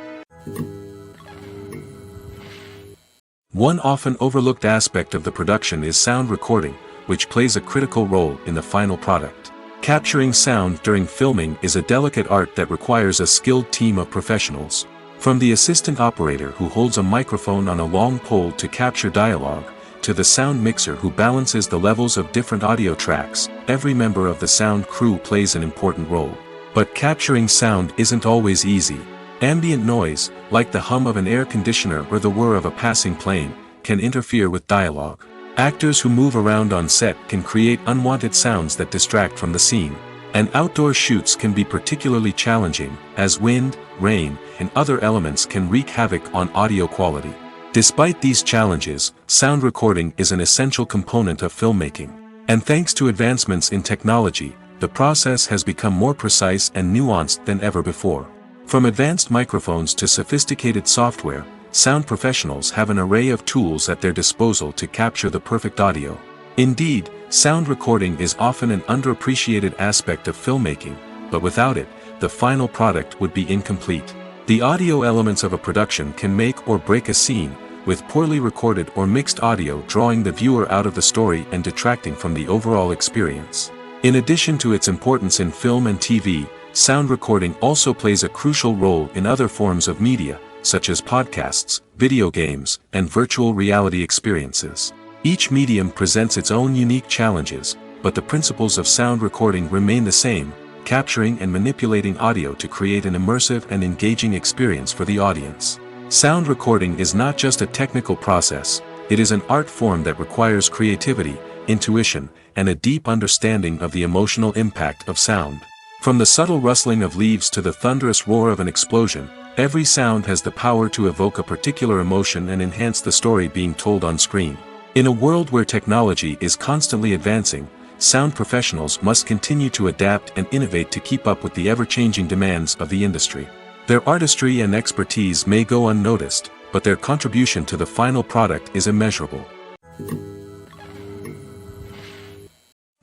One often overlooked aspect of the production is sound recording, which plays a critical role in the final product. Capturing sound during filming is a delicate art that requires a skilled team of professionals. From the assistant operator who holds a microphone on a long pole to capture dialogue, to the sound mixer who balances the levels of different audio tracks, every member of the sound crew plays an important role. But capturing sound isn't always easy. Ambient noise, like the hum of an air conditioner or the whir of a passing plane, can interfere with dialogue. Actors who move around on set can create unwanted sounds that distract from the scene. And outdoor shoots can be particularly challenging, as wind, rain, and other elements can wreak havoc on audio quality. Despite these challenges, sound recording is an essential component of filmmaking. And thanks to advancements in technology, the process has become more precise and nuanced than ever before. From advanced microphones to sophisticated software, sound professionals have an array of tools at their disposal to capture the perfect audio. Indeed, sound recording is often an underappreciated aspect of filmmaking, but without it, the final product would be incomplete. The audio elements of a production can make or break a scene, with poorly recorded or mixed audio drawing the viewer out of the story and detracting from the overall experience. In addition to its importance in film and TV, sound recording also plays a crucial role in other forms of media, such as podcasts, video games, and virtual reality experiences. Each medium presents its own unique challenges, but the principles of sound recording remain the same, capturing and manipulating audio to create an immersive and engaging experience for the audience. Sound recording is not just a technical process, it is an art form that requires creativity, intuition, and a deep understanding of the emotional impact of sound. From the subtle rustling of leaves to the thunderous roar of an explosion, every sound has the power to evoke a particular emotion and enhance the story being told on screen. In a world where technology is constantly advancing, sound professionals must continue to adapt and innovate to keep up with the ever-changing demands of the industry. Their artistry and expertise may go unnoticed, but their contribution to the final product is immeasurable.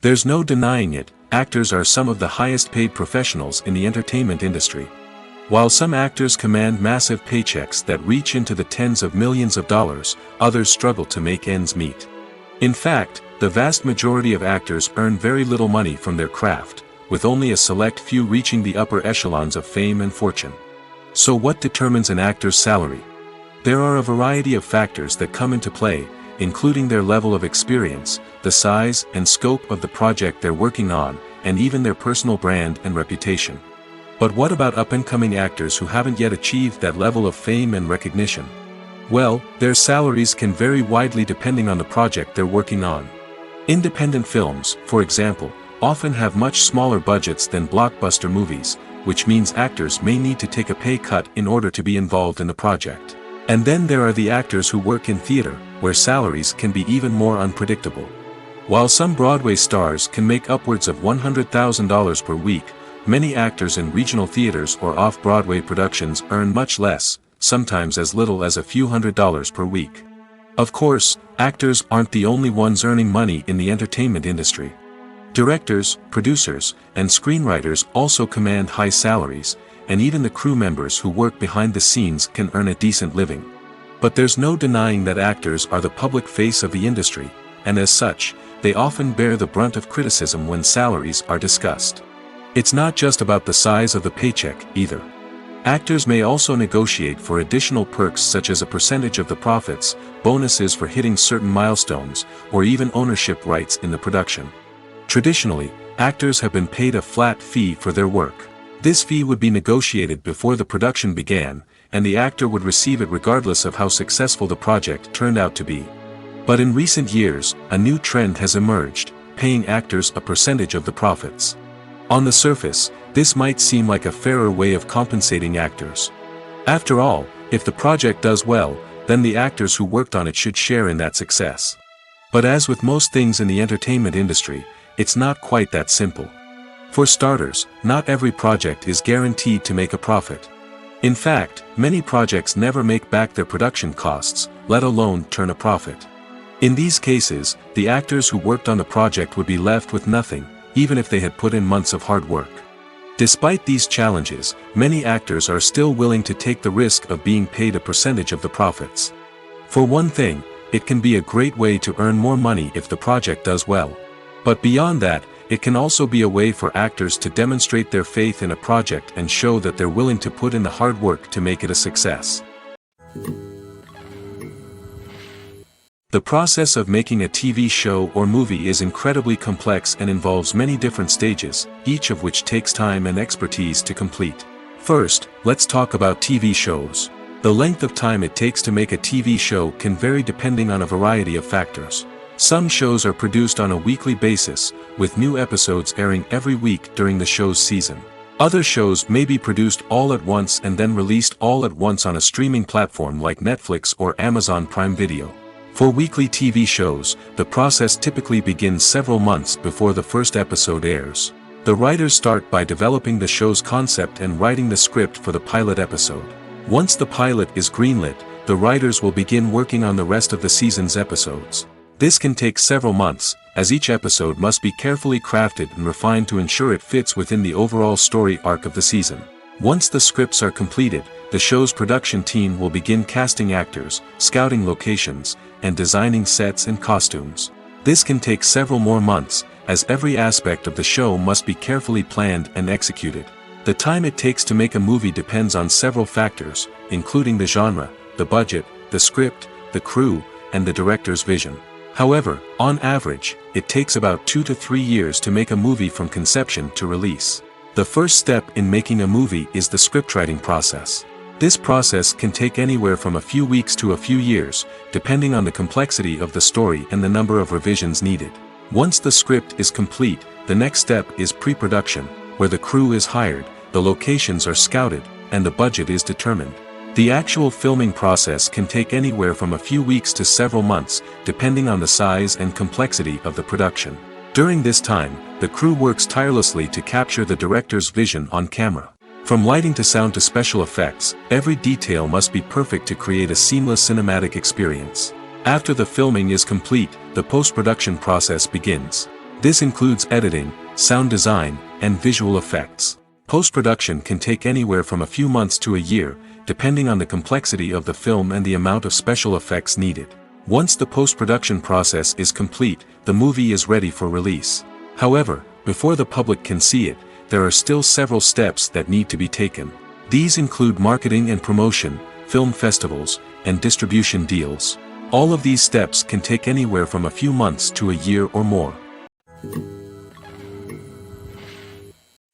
There's no denying it, actors are some of the highest-paid professionals in the entertainment industry. While some actors command massive paychecks that reach into the tens of millions of dollars, others struggle to make ends meet. In fact, the vast majority of actors earn very little money from their craft, with only a select few reaching the upper echelons of fame and fortune. So what determines an actor's salary? There are a variety of factors that come into play, including their level of experience, the size and scope of the project they're working on, and even their personal brand and reputation. But what about up-and-coming actors who haven't yet achieved that level of fame and recognition? Well, their salaries can vary widely depending on the project they're working on. Independent films, for example, often have much smaller budgets than blockbuster movies, which means actors may need to take a pay cut in order to be involved in the project. And then there are the actors who work in theater, where salaries can be even more unpredictable. While some Broadway stars can make upwards of $100,000 per week, many actors in regional theaters or off-Broadway productions earn much less, sometimes as little as a few $100s per week. Of course, actors aren't the only ones earning money in the entertainment industry. Directors, producers, and screenwriters also command high salaries, and even the crew members who work behind the scenes can earn a decent living. But there's no denying that actors are the public face of the industry, and as such, they often bear the brunt of criticism when salaries are discussed. It's not just about the size of the paycheck, either. Actors may also negotiate for additional perks such as a percentage of the profits, bonuses for hitting certain milestones, or even ownership rights in the production. Traditionally, actors have been paid a flat fee for their work. This fee would be negotiated before the production began, and the actor would receive it regardless of how successful the project turned out to be. But in recent years, a new trend has emerged, paying actors a percentage of the profits. On the surface, this might seem like a fairer way of compensating actors. After all, if the project does well, then the actors who worked on it should share in that success. But as with most things in the entertainment industry, it's not quite that simple. For starters, not every project is guaranteed to make a profit. In fact, many projects never make back their production costs, let alone turn a profit. In these cases, the actors who worked on the project would be left with nothing, even if they had put in months of hard work. Despite these challenges, many actors are still willing to take the risk of being paid a percentage of the profits. For one thing, it can be a great way to earn more money if the project does well. But beyond that, it can also be a way for actors to demonstrate their faith in a project and show that they're willing to put in the hard work to make it a success. The process of making a TV show or movie is incredibly complex and involves many different stages, each of which takes time and expertise to complete. First, let's talk about TV shows. The length of time it takes to make a TV show can vary depending on a variety of factors. Some shows are produced on a weekly basis, with new episodes airing every week during the show's season. Other shows may be produced all at once and then released all at once on a streaming platform like Netflix or Amazon Prime Video. For weekly TV shows, the process typically begins several months before the first episode airs. The writers start by developing the show's concept and writing the script for the pilot episode. Once the pilot is greenlit, the writers will begin working on the rest of the season's episodes. This can take several months, as each episode must be carefully crafted and refined to ensure it fits within the overall story arc of the season. Once the scripts are completed, the show's production team will begin casting actors, scouting locations, and designing sets and costumes. This can take several more months, as every aspect of the show must be carefully planned and executed. The time it takes to make a movie depends on several factors, including the genre, the budget, the script, the crew, and the director's vision. However, on average, it takes about 2 to 3 years to make a movie from conception to release. The first step in making a movie is the scriptwriting process. This process can take anywhere from a few weeks to a few years, depending on the complexity of the story and the number of revisions needed. Once the script is complete, the next step is pre-production, where the crew is hired, the locations are scouted, and the budget is determined. The actual filming process can take anywhere from a few weeks to several months, depending on the size and complexity of the production. During this time, the crew works tirelessly to capture the director's vision on camera. From lighting to sound to special effects, every detail must be perfect to create a seamless cinematic experience. After the filming is complete, the post-production process begins. This includes editing, sound design, and visual effects. Post-production can take anywhere from a few months to a year, depending on the complexity of the film and the amount of special effects needed. Once the post-production process is complete, the movie is ready for release. However, before the public can see it, there are still several steps that need to be taken. These include marketing and promotion, film festivals, and distribution deals. All of these steps can take anywhere from a few months to a year or more.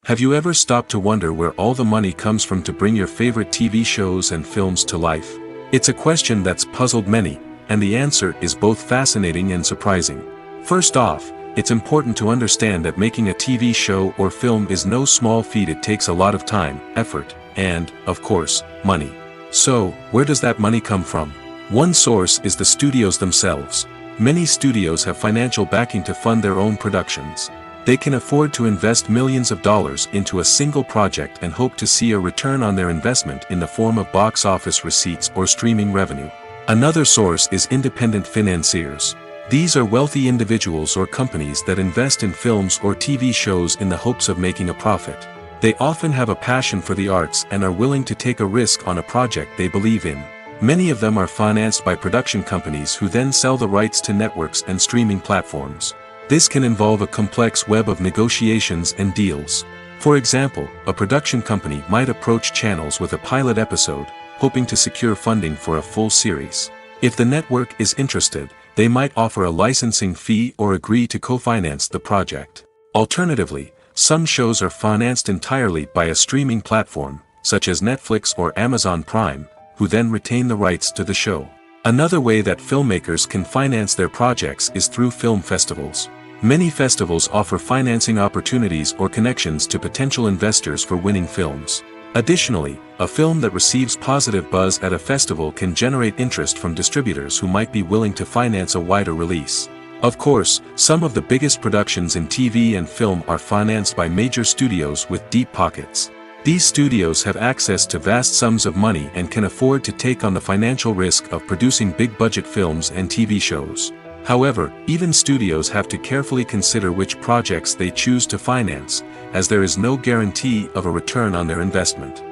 Have you ever stopped to wonder where all the money comes from to bring your favorite TV shows and films to life? It's a question that's puzzled many, and the answer is both fascinating and surprising. First off, it's important to understand that making a TV show or film is no small feat. It takes a lot of time, effort, and, of course, money. So, where does that money come from? One source is the studios themselves. Many studios have financial backing to fund their own productions. They can afford to invest millions of dollars into a single project and hope to see a return on their investment in the form of box office receipts or streaming revenue. Another source is independent financiers. These are wealthy individuals or companies that invest in films or TV shows in the hopes of making a profit. They often have a passion for the arts and are willing to take a risk on a project they believe in. Many of them are financed by production companies who then sell the rights to networks and streaming platforms. This can involve a complex web of negotiations and deals. For example, a production company might approach channels with a pilot episode, hoping to secure funding for a full series. If the network is interested, they might offer a licensing fee or agree to co-finance the project. Alternatively, some shows are financed entirely by a streaming platform, such as Netflix or Amazon Prime, who then retain the rights to the show. Another way that filmmakers can finance their projects is through film festivals. Many festivals offer financing opportunities or connections to potential investors for winning films. Additionally, a film that receives positive buzz at a festival can generate interest from distributors who might be willing to finance a wider release. Of course, some of the biggest productions in TV and film are financed by major studios with deep pockets. These studios have access to vast sums of money and can afford to take on the financial risk of producing big-budget films and TV shows. However, even studios have to carefully consider which projects they choose to finance, as there is no guarantee of a return on their investment.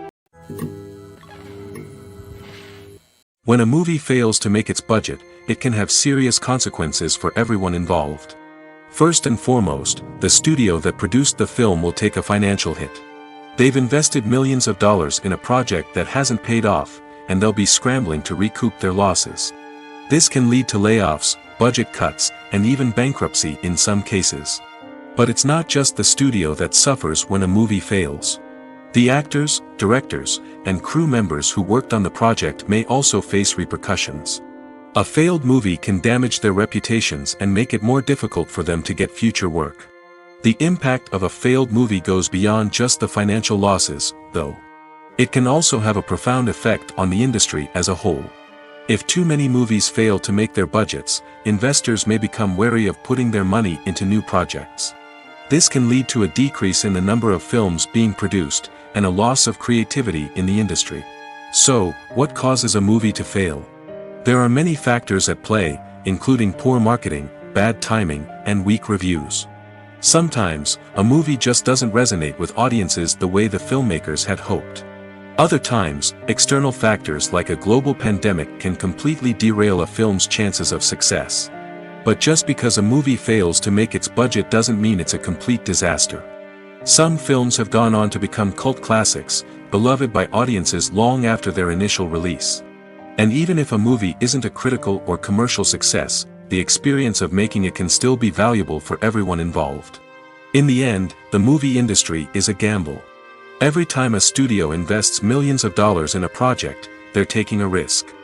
When a movie fails to make its budget, it can have serious consequences for everyone involved. First and foremost, the studio that produced the film will take a financial hit. They've invested millions of dollars in a project that hasn't paid off, and they'll be scrambling to recoup their losses. This can lead to layoffs, budget cuts, and even bankruptcy in some cases. But it's not just the studio that suffers when a movie fails. The actors, directors, and crew members who worked on the project may also face repercussions. A failed movie can damage their reputations and make it more difficult for them to get future work. The impact of a failed movie goes beyond just the financial losses, though. It can also have a profound effect on the industry as a whole. If too many movies fail to make their budgets, investors may become wary of putting their money into new projects. This can lead to a decrease in the number of films being produced, and a loss of creativity in the industry. So, what causes a movie to fail? There are many factors at play, including poor marketing, bad timing, and weak reviews. Sometimes, a movie just doesn't resonate with audiences the way the filmmakers had hoped. Other times, external factors like a global pandemic can completely derail a film's chances of success. But just because a movie fails to make its budget doesn't mean it's a complete disaster. Some films have gone on to become cult classics, beloved by audiences long after their initial release. And even if a movie isn't a critical or commercial success, the experience of making it can still be valuable for everyone involved. In the end, the movie industry is a gamble. Every time a studio invests millions of dollars in a project, they're taking a risk.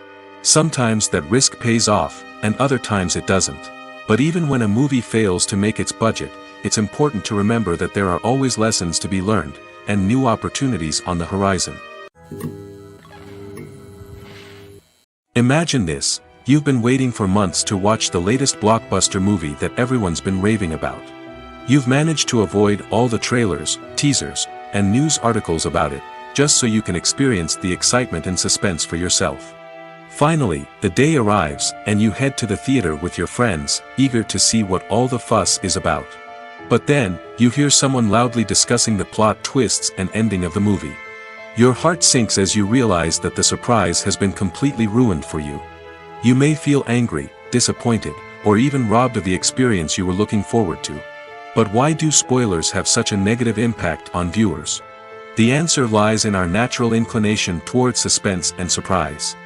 Sometimes that risk pays off, and other times it doesn't. But even when a movie fails to make its budget, it's important to remember that there are always lessons to be learned, and new opportunities on the horizon. Imagine this: you've been waiting for months to watch the latest blockbuster movie that everyone's been raving about. You've managed to avoid all the trailers, teasers, and news articles about it, just so you can experience the excitement and suspense for yourself. Finally, the day arrives, and you head to the theater with your friends, eager to see what all the fuss is about. But then, you hear someone loudly discussing the plot twists and ending of the movie. Your heart sinks as you realize that the surprise has been completely ruined for you. You may feel angry, disappointed, or even robbed of the experience you were looking forward to. But why do spoilers have such a negative impact on viewers? The answer lies in our natural inclination toward suspense and surprise.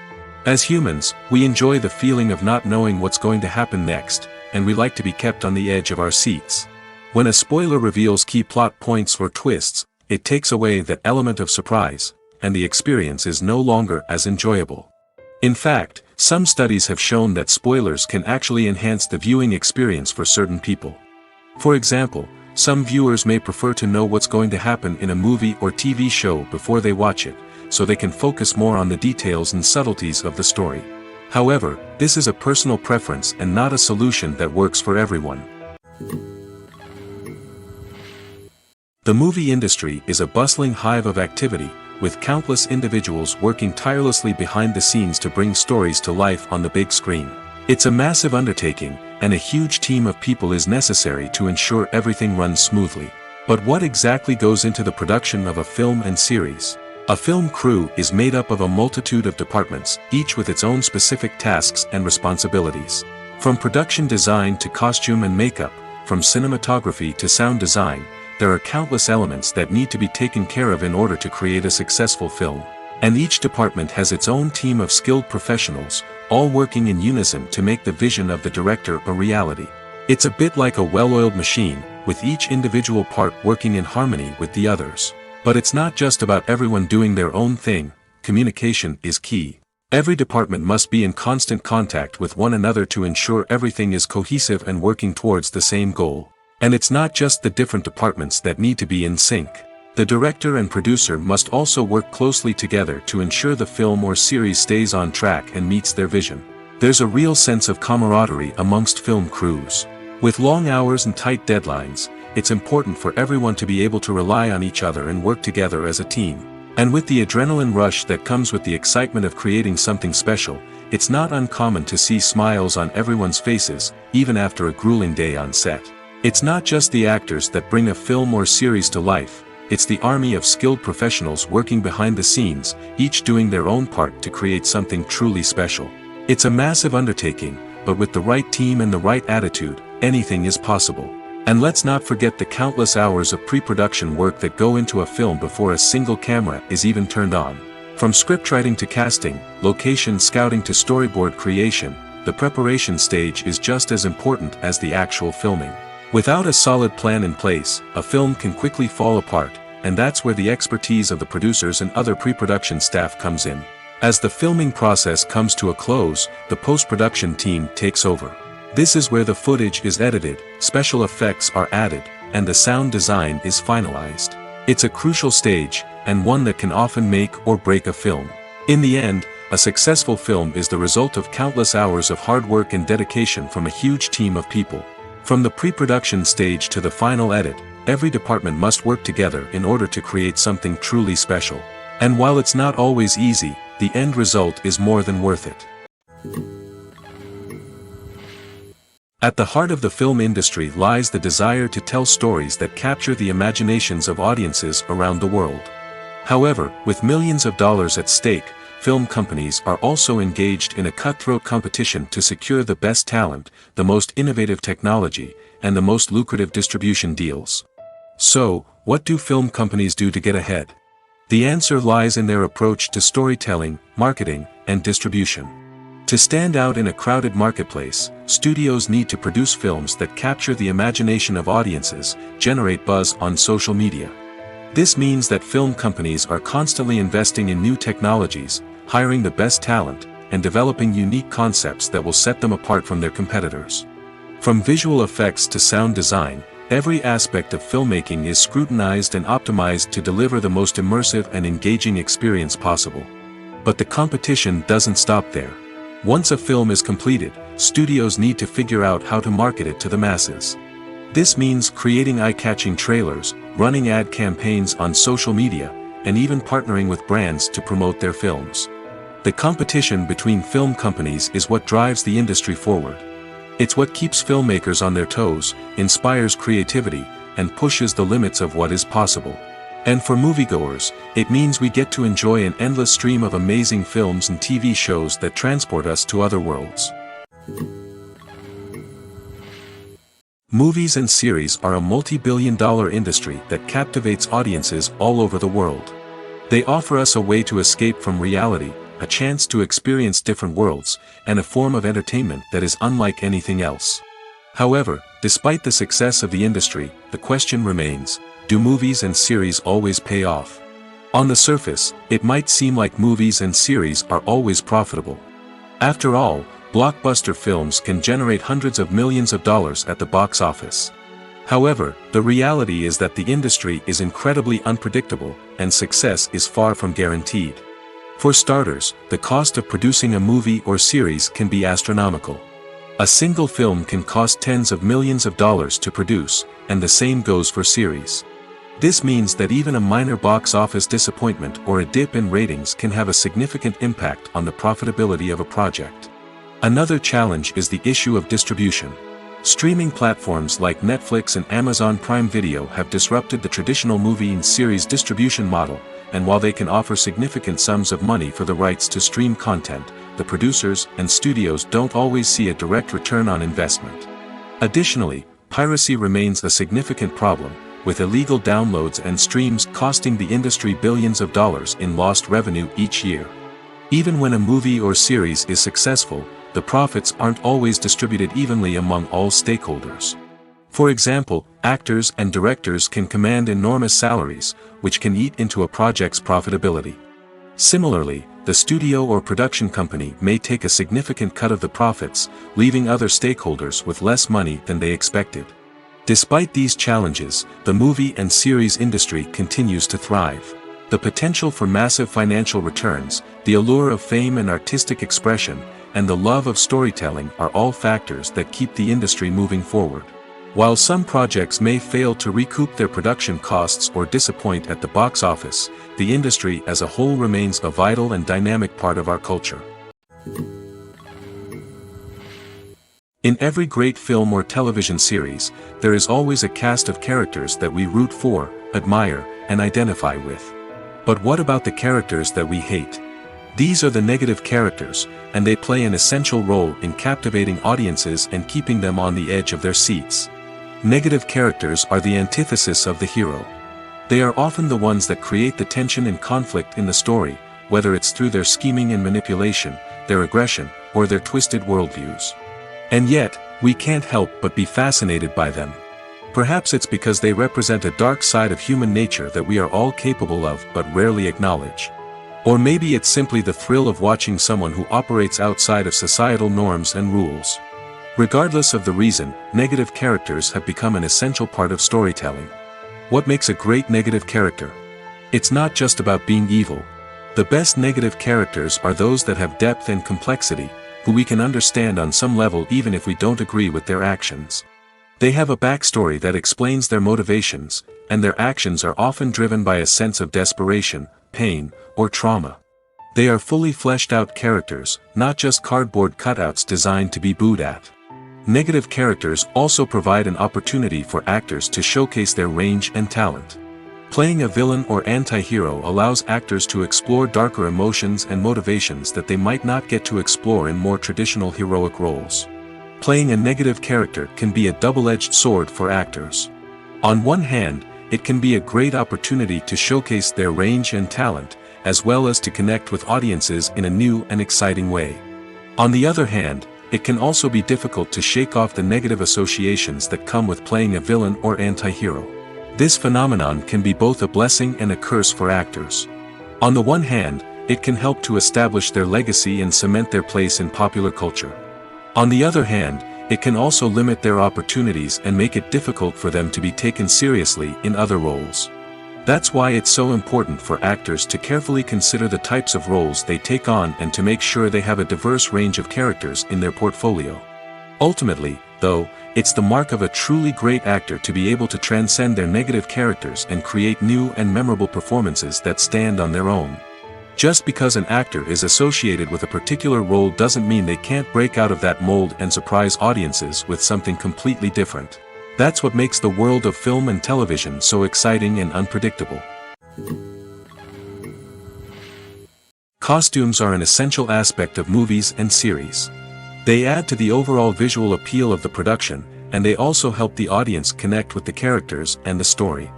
As humans, we enjoy the feeling of not knowing what's going to happen next, and we like to be kept on the edge of our seats. When a spoiler reveals key plot points or twists, it takes away that element of surprise, and the experience is no longer as enjoyable. In fact, some studies have shown that spoilers can actually enhance the viewing experience for certain people. For example, some viewers may prefer to know what's going to happen in a movie or TV show before they watch it, so they can focus more on the details and subtleties of the story. However, this is a personal preference and not a solution that works for everyone. The movie industry is a bustling hive of activity, with countless individuals working tirelessly behind the scenes to bring stories to life on the big screen. It's a massive undertaking, and a huge team of people is necessary to ensure everything runs smoothly. But what exactly goes into the production of a film and series? A film crew is made up of a multitude of departments, each with its own specific tasks and responsibilities. From production design to costume and makeup, from cinematography to sound design, there are countless elements that need to be taken care of in order to create a successful film. And each department has its own team of skilled professionals, all working in unison to make the vision of the director a reality. It's a bit like a well-oiled machine, with each individual part working in harmony with the others. But it's not just about everyone doing their own thing. Communication is key. Every department must be in constant contact with one another to ensure everything is cohesive and working towards the same goal. And it's not just the different departments that need to be in sync. The director and producer must also work closely together to ensure the film or series stays on track and meets their vision. There's a real sense of camaraderie amongst film crews. With long hours and tight deadlines, it's important for everyone to be able to rely on each other and work together as a team. And with the adrenaline rush that comes with the excitement of creating something special, it's not uncommon to see smiles on everyone's faces, even after a grueling day on set. It's not just the actors that bring a film or series to life, it's the army of skilled professionals working behind the scenes, each doing their own part to create something truly special. It's a massive undertaking, but with the right team and the right attitude, anything is possible. And let's not forget the countless hours of pre-production work that go into a film before a single camera is even turned on. From scriptwriting to casting, location scouting to storyboard creation, the preparation stage is just as important as the actual filming. Without a solid plan in place, a film can quickly fall apart, and that's where the expertise of the producers and other pre-production staff comes in. As the filming process comes to a close, the post-production team takes over. This is where the footage is edited, special effects are added, and the sound design is finalized. It's a crucial stage, and one that can often make or break a film. In the end, a successful film is the result of countless hours of hard work and dedication from a huge team of people. From the pre-production stage to the final edit, every department must work together in order to create something truly special. And while it's not always easy, the end result is more than worth it. At the heart of the film industry lies the desire to tell stories that capture the imaginations of audiences around the world. However, with millions of dollars at stake, film companies are also engaged in a cutthroat competition to secure the best talent, the most innovative technology, and the most lucrative distribution deals. So, what do film companies do to get ahead? The answer lies in their approach to storytelling, marketing, and distribution. To stand out in a crowded marketplace, studios need to produce films that capture the imagination of audiences, generate buzz on social media. This means that film companies are constantly investing in new technologies, hiring the best talent, and developing unique concepts that will set them apart from their competitors. From visual effects to sound design, every aspect of filmmaking is scrutinized and optimized to deliver the most immersive and engaging experience possible. But the competition doesn't stop there. Once a film is completed, studios need to figure out how to market it to the masses. This means creating eye-catching trailers, running ad campaigns on social media, and even partnering with brands to promote their films. The competition between film companies is what drives the industry forward. It's what keeps filmmakers on their toes, inspires creativity, and pushes the limits of what is possible. And for moviegoers, it means we get to enjoy an endless stream of amazing films and TV shows that transport us to other worlds. Movies and series are a multi-billion-dollar industry that captivates audiences all over the world. They offer us a way to escape from reality, a chance to experience different worlds, and a form of entertainment that is unlike anything else. However, despite the success of the industry, the question remains, do movies and series always pay off? On the surface, it might seem like movies and series are always profitable. After all, blockbuster films can generate hundreds of millions of dollars at the box office. However, the reality is that the industry is incredibly unpredictable, and success is far from guaranteed. For starters, the cost of producing a movie or series can be astronomical. A single film can cost tens of millions of dollars to produce, and the same goes for series. This means that even a minor box office disappointment or a dip in ratings can have a significant impact on the profitability of a project. Another challenge is the issue of distribution. Streaming platforms like Netflix and Amazon Prime Video have disrupted the traditional movie and series distribution model, and while they can offer significant sums of money for the rights to stream content, the producers and studios don't always see a direct return on investment. Additionally, piracy remains a significant problem, with illegal downloads and streams costing the industry billions of dollars in lost revenue each year. Even when a movie or series is successful, the profits aren't always distributed evenly among all stakeholders. For example, actors and directors can command enormous salaries, which can eat into a project's profitability. Similarly, the studio or production company may take a significant cut of the profits, leaving other stakeholders with less money than they expected. Despite these challenges, the movie and series industry continues to thrive. The potential for massive financial returns, the allure of fame and artistic expression, and the love of storytelling are all factors that keep the industry moving forward. While some projects may fail to recoup their production costs or disappoint at the box office, the industry as a whole remains a vital and dynamic part of our culture. In every great film or television series, there is always a cast of characters that we root for, admire, and identify with. But what about the characters that we hate? These are the negative characters, and they play an essential role in captivating audiences and keeping them on the edge of their seats. Negative characters are the antithesis of the hero. They are often the ones that create the tension and conflict in the story, whether it's through their scheming and manipulation, their aggression, or their twisted worldviews. And yet, we can't help but be fascinated by them. Perhaps it's because they represent a dark side of human nature that we are all capable of but rarely acknowledge. Or maybe it's simply the thrill of watching someone who operates outside of societal norms and rules. Regardless of the reason, negative characters have become an essential part of storytelling. What makes a great negative character? It's not just about being evil. The best negative characters are those that have depth and complexity, who we can understand on some level even if we don't agree with their actions. They have a backstory that explains their motivations, and their actions are often driven by a sense of desperation, pain, or trauma. They are fully fleshed out characters, not just cardboard cutouts designed to be booed at. Negative characters also provide an opportunity for actors to showcase their range and talent. Playing a villain or anti-hero allows actors to explore darker emotions and motivations that they might not get to explore in more traditional heroic roles. Playing a negative character can be a double-edged sword for actors. On one hand, it can be a great opportunity to showcase their range and talent, as well as to connect with audiences in a new and exciting way. On the other hand, it can also be difficult to shake off the negative associations that come with playing a villain or anti-hero. This phenomenon can be both a blessing and a curse for actors. On the one hand, it can help to establish their legacy and cement their place in popular culture. On the other hand, it can also limit their opportunities and make it difficult for them to be taken seriously in other roles. That's why it's so important for actors to carefully consider the types of roles they take on and to make sure they have a diverse range of characters in their portfolio. Ultimately, though, it's the mark of a truly great actor to be able to transcend their negative characters and create new and memorable performances that stand on their own. Just because an actor is associated with a particular role doesn't mean they can't break out of that mold and surprise audiences with something completely different. That's what makes the world of film and television so exciting and unpredictable. Costumes are an essential aspect of movies and series. They add to the overall visual appeal of the production, and they also help the audience connect with the characters and the story.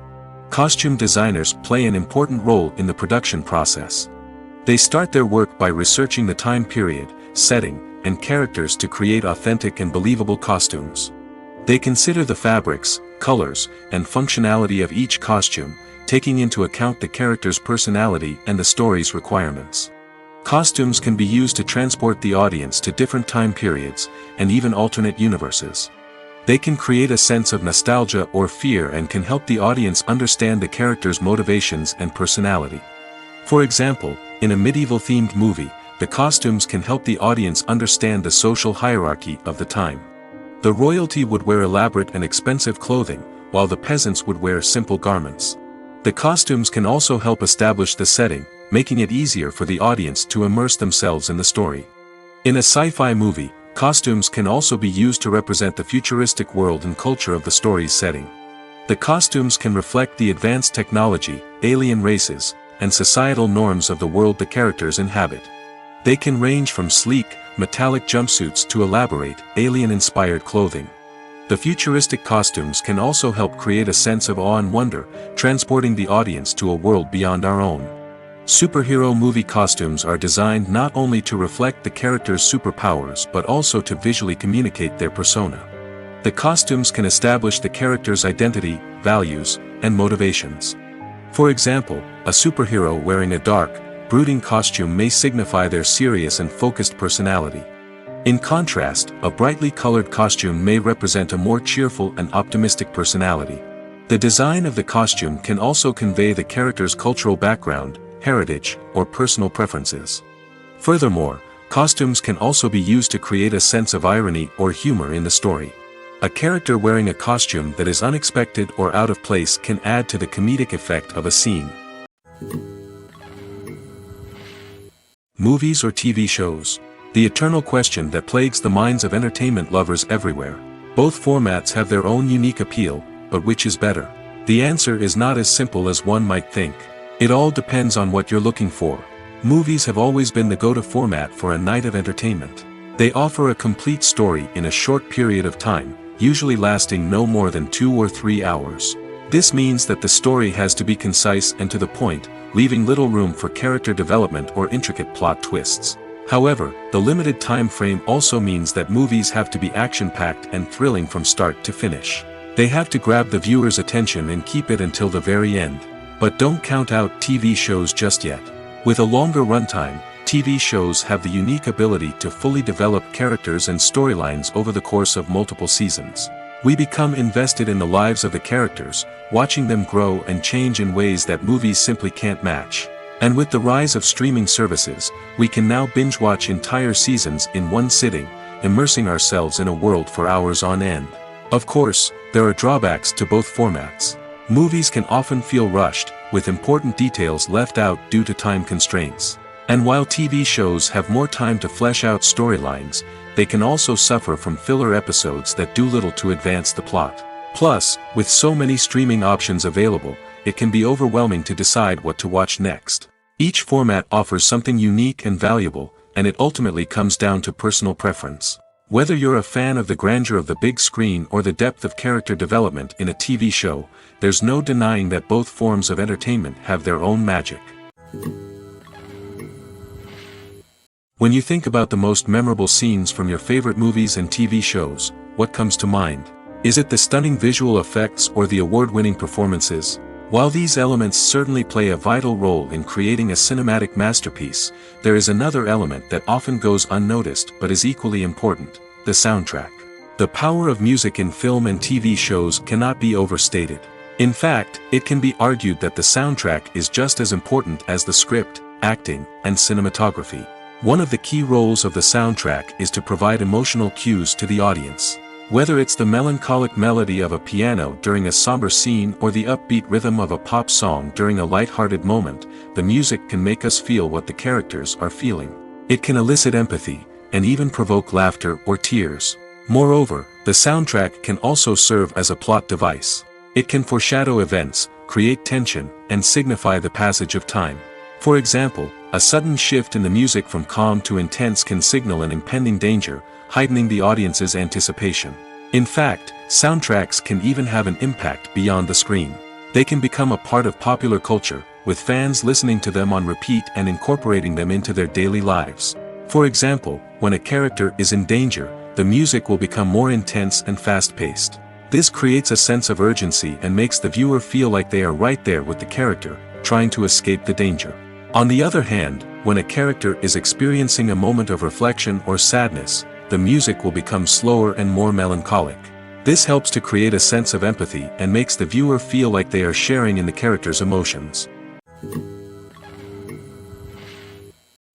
Costume designers play an important role in the production process. They start their work by researching the time period, setting, and characters to create authentic and believable costumes. They consider the fabrics, colors, and functionality of each costume, taking into account the character's personality and the story's requirements. Costumes can be used to transport the audience to different time periods, and even alternate universes. They can create a sense of nostalgia or fear and can help the audience understand the character's motivations and personality. For example, in a medieval-themed movie, the costumes can help the audience understand the social hierarchy of the time. The royalty would wear elaborate and expensive clothing, while the peasants would wear simple garments. The costumes can also help establish the setting, making it easier for the audience to immerse themselves in the story. In a sci-fi movie, costumes can also be used to represent the futuristic world and culture of the story's setting. The costumes can reflect the advanced technology, alien races, and societal norms of the world the characters inhabit. They can range from sleek, metallic jumpsuits to elaborate, alien-inspired clothing. The futuristic costumes can also help create a sense of awe and wonder, transporting the audience to a world beyond our own. Superhero movie costumes are designed not only to reflect the character's superpowers but also to visually communicate their persona. The costumes can establish the character's identity, values, and motivations. For example, a superhero wearing a dark, brooding costume may signify their serious and focused personality. In contrast, a brightly colored costume may represent a more cheerful and optimistic personality. The design of the costume can also convey the character's cultural background, heritage, or personal preferences. Furthermore, costumes can also be used to create a sense of irony or humor in the story. A character wearing a costume that is unexpected or out of place can add to the comedic effect of a scene. Movies or TV shows? The eternal question that plagues the minds of entertainment lovers everywhere. Both formats have their own unique appeal, but which is better? The answer is not as simple as one might think. It all depends on what you're looking for. Movies have always been the go-to format for a night of entertainment. They offer a complete story in a short period of time, usually lasting no more than 2 or 3 hours. This means that the story has to be concise and to the point, leaving little room for character development or intricate plot twists. However, the limited time frame also means that movies have to be action-packed and thrilling from start to finish. They have to grab the viewer's attention and keep it until the very end. But don't count out TV shows just yet. With a longer runtime, TV shows have the unique ability to fully develop characters and storylines over the course of multiple seasons. We become invested in the lives of the characters, watching them grow and change in ways that movies simply can't match. And with the rise of streaming services, we can now binge-watch entire seasons in one sitting, immersing ourselves in a world for hours on end. Of course, there are drawbacks to both formats. Movies can often feel rushed, with important details left out due to time constraints. And while TV shows have more time to flesh out storylines, they can also suffer from filler episodes that do little to advance the plot. Plus, with so many streaming options available, it can be overwhelming to decide what to watch next. Each format offers something unique and valuable, and it ultimately comes down to personal preference. Whether you're a fan of the grandeur of the big screen or the depth of character development in a TV show, there's no denying that both forms of entertainment have their own magic. When you think about the most memorable scenes from your favorite movies and TV shows, what comes to mind? Is it the stunning visual effects or the award-winning performances? While these elements certainly play a vital role in creating a cinematic masterpiece, there is another element that often goes unnoticed but is equally important: the soundtrack. The power of music in film and TV shows cannot be overstated. In fact, it can be argued that the soundtrack is just as important as the script, acting, and cinematography. One of the key roles of the soundtrack is to provide emotional cues to the audience. Whether it's the melancholic melody of a piano during a somber scene or the upbeat rhythm of a pop song during a light-hearted moment, the music can make us feel what the characters are feeling. It can elicit empathy, and even provoke laughter or tears. Moreover, the soundtrack can also serve as a plot device. It can foreshadow events, create tension, and signify the passage of time. For example, a sudden shift in the music from calm to intense can signal an impending danger, heightening the audience's anticipation. In fact, soundtracks can even have an impact beyond the screen. They can become a part of popular culture, with fans listening to them on repeat and incorporating them into their daily lives. For example, when a character is in danger, the music will become more intense and fast-paced. This creates a sense of urgency and makes the viewer feel like they are right there with the character, trying to escape the danger. On the other hand, when a character is experiencing a moment of reflection or sadness, the music will become slower and more melancholic. This helps to create a sense of empathy and makes the viewer feel like they are sharing in the character's emotions.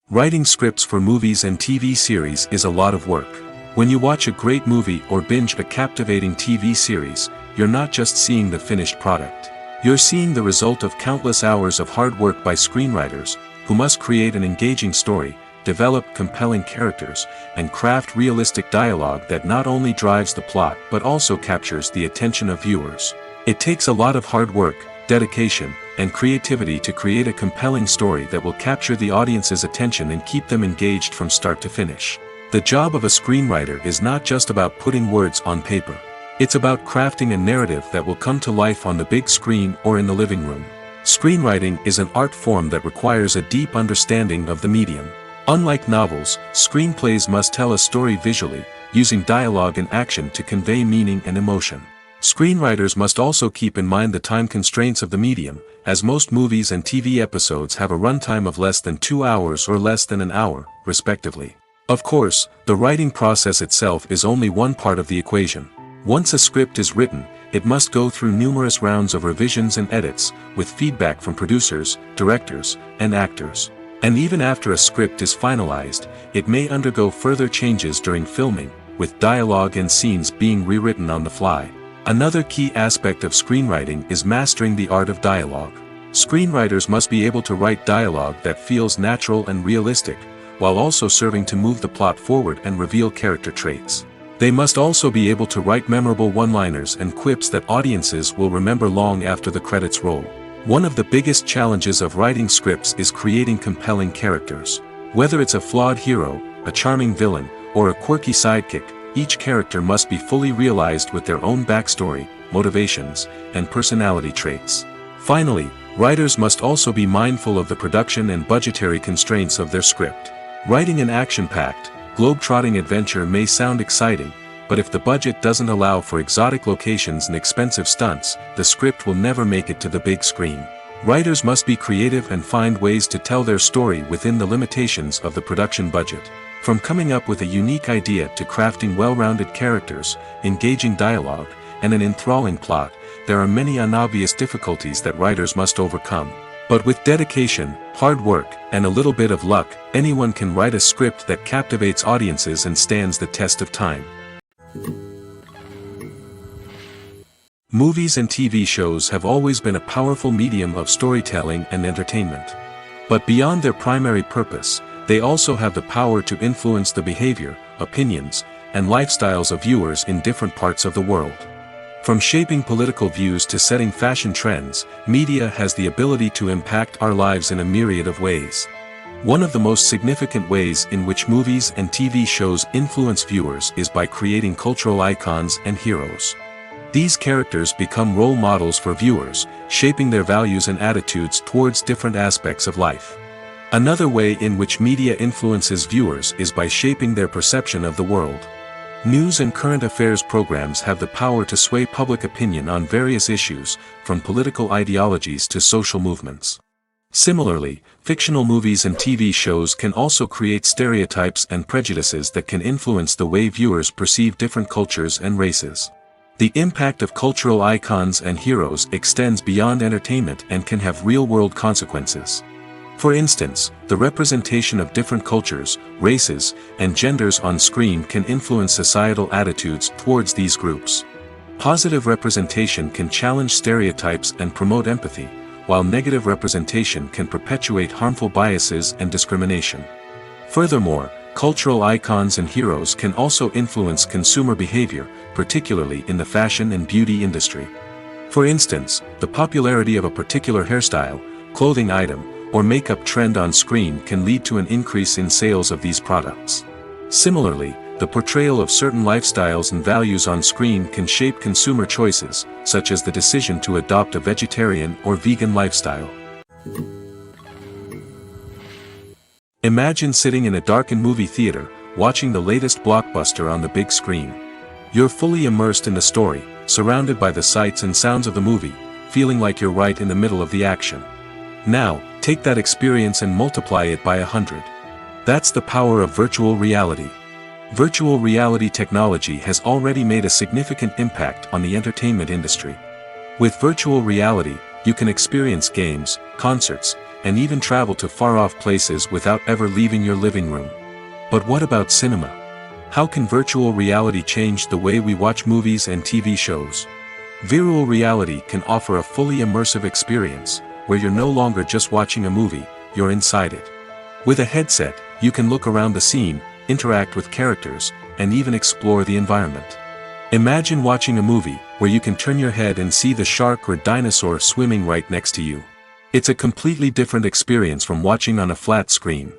Writing scripts for movies and TV series is a lot of work. When you watch a great movie or binge a captivating TV series, you're not just seeing the finished product. You're seeing the result of countless hours of hard work by screenwriters, who must create an engaging story, develop compelling characters, and craft realistic dialogue that not only drives the plot but also captures the attention of viewers. It takes a lot of hard work, dedication, and creativity to create a compelling story that will capture the audience's attention and keep them engaged from start to finish. The job of a screenwriter is not just about putting words on paper. It's about crafting a narrative that will come to life on the big screen or in the living room. Screenwriting is an art form that requires a deep understanding of the medium. Unlike novels, screenplays must tell a story visually, using dialogue and action to convey meaning and emotion. Screenwriters must also keep in mind the time constraints of the medium, as most movies and TV episodes have a runtime of less than 2 hours or less than an hour, respectively. Of course, the writing process itself is only one part of the equation. Once a script is written, it must go through numerous rounds of revisions and edits, with feedback from producers, directors, and actors. And even after a script is finalized, it may undergo further changes during filming, with dialogue and scenes being rewritten on the fly. Another key aspect of screenwriting is mastering the art of dialogue. Screenwriters must be able to write dialogue that feels natural and realistic, while also serving to move the plot forward and reveal character traits. They must also be able to write memorable one-liners and quips that audiences will remember long after the credits roll. One of the biggest challenges of writing scripts is creating compelling characters. Whether it's a flawed hero, a charming villain, or a quirky sidekick, each character must be fully realized with their own backstory, motivations, and personality traits. Finally, writers must also be mindful of the production and budgetary constraints of their script. Writing an action-packed, globe-trotting adventure may sound exciting, but if the budget doesn't allow for exotic locations and expensive stunts, the script will never make it to the big screen. Writers must be creative and find ways to tell their story within the limitations of the production budget. From coming up with a unique idea to crafting well-rounded characters, engaging dialogue, and an enthralling plot, there are many unobvious difficulties that writers must overcome. But with dedication, hard work, and a little bit of luck, anyone can write a script that captivates audiences and stands the test of time. Movies and TV shows have always been a powerful medium of storytelling and entertainment. But beyond their primary purpose, they also have the power to influence the behavior, opinions, and lifestyles of viewers in different parts of the world. From shaping political views to setting fashion trends, media has the ability to impact our lives in a myriad of ways. One of the most significant ways in which movies and TV shows influence viewers is by creating cultural icons and heroes. These characters become role models for viewers, shaping their values and attitudes towards different aspects of life. Another way in which media influences viewers is by shaping their perception of the world. News and current affairs programs have the power to sway public opinion on various issues, from political ideologies to social movements. Similarly, fictional movies and TV shows can also create stereotypes and prejudices that can influence the way viewers perceive different cultures and races. The impact of cultural icons and heroes extends beyond entertainment and can have real-world consequences. For instance, the representation of different cultures, races, and genders on screen can influence societal attitudes towards these groups. Positive representation can challenge stereotypes and promote empathy, while negative representation can perpetuate harmful biases and discrimination. Furthermore, cultural icons and heroes can also influence consumer behavior, particularly in the fashion and beauty industry. For instance, the popularity of a particular hairstyle, clothing item, or makeup trend on screen can lead to an increase in sales of these products. Similarly, the portrayal of certain lifestyles and values on screen can shape consumer choices, such as the decision to adopt a vegetarian or vegan lifestyle. Imagine sitting in a darkened movie theater, watching the latest blockbuster on the big screen. You're fully immersed in the story, surrounded by the sights and sounds of the movie, feeling like you're right in the middle of the action. Now, take that experience and multiply it by 100. That's the power of virtual reality. Virtual reality technology has already made a significant impact on the entertainment industry. With virtual reality, you can experience games, concerts, and even travel to far-off places without ever leaving your living room. But what about cinema? How can virtual reality change the way we watch movies and TV shows? Virtual reality can offer a fully immersive experience, where you're no longer just watching a movie, you're inside it. With a headset, you can look around the scene, interact with characters, and even explore the environment. Imagine watching a movie, where you can turn your head and see the shark or dinosaur swimming right next to you. It's a completely different experience from watching on a flat screen.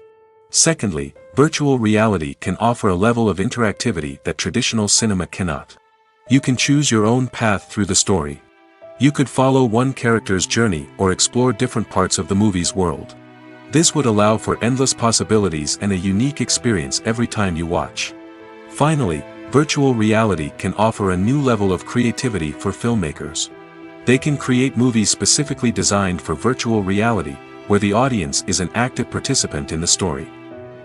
Secondly, virtual reality can offer a level of interactivity that traditional cinema cannot. You can choose your own path through the story. You could follow one character's journey or explore different parts of the movie's world. This would allow for endless possibilities and a unique experience every time you watch. Finally, virtual reality can offer a new level of creativity for filmmakers. They can create movies specifically designed for virtual reality, where the audience is an active participant in the story.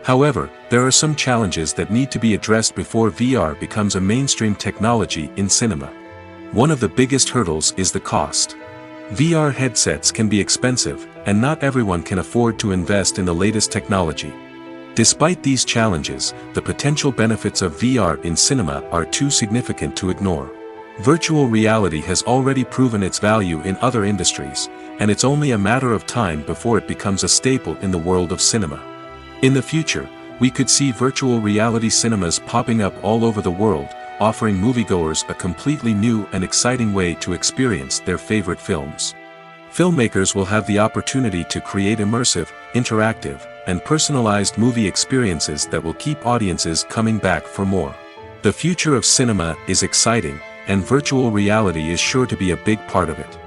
However, there are some challenges that need to be addressed before VR becomes a mainstream technology in cinema. One of the biggest hurdles is the cost. VR headsets can be expensive, and not everyone can afford to invest in the latest technology. Despite these challenges, the potential benefits of VR in cinema are too significant to ignore. Virtual reality has already proven its value in other industries, and it's only a matter of time before it becomes a staple in the world of cinema. In the future, we could see virtual reality cinemas popping up all over the world, offering moviegoers a completely new and exciting way to experience their favorite films. Filmmakers will have the opportunity to create immersive, interactive, and personalized movie experiences that will keep audiences coming back for more. The future of cinema is exciting, and virtual reality is sure to be a big part of it.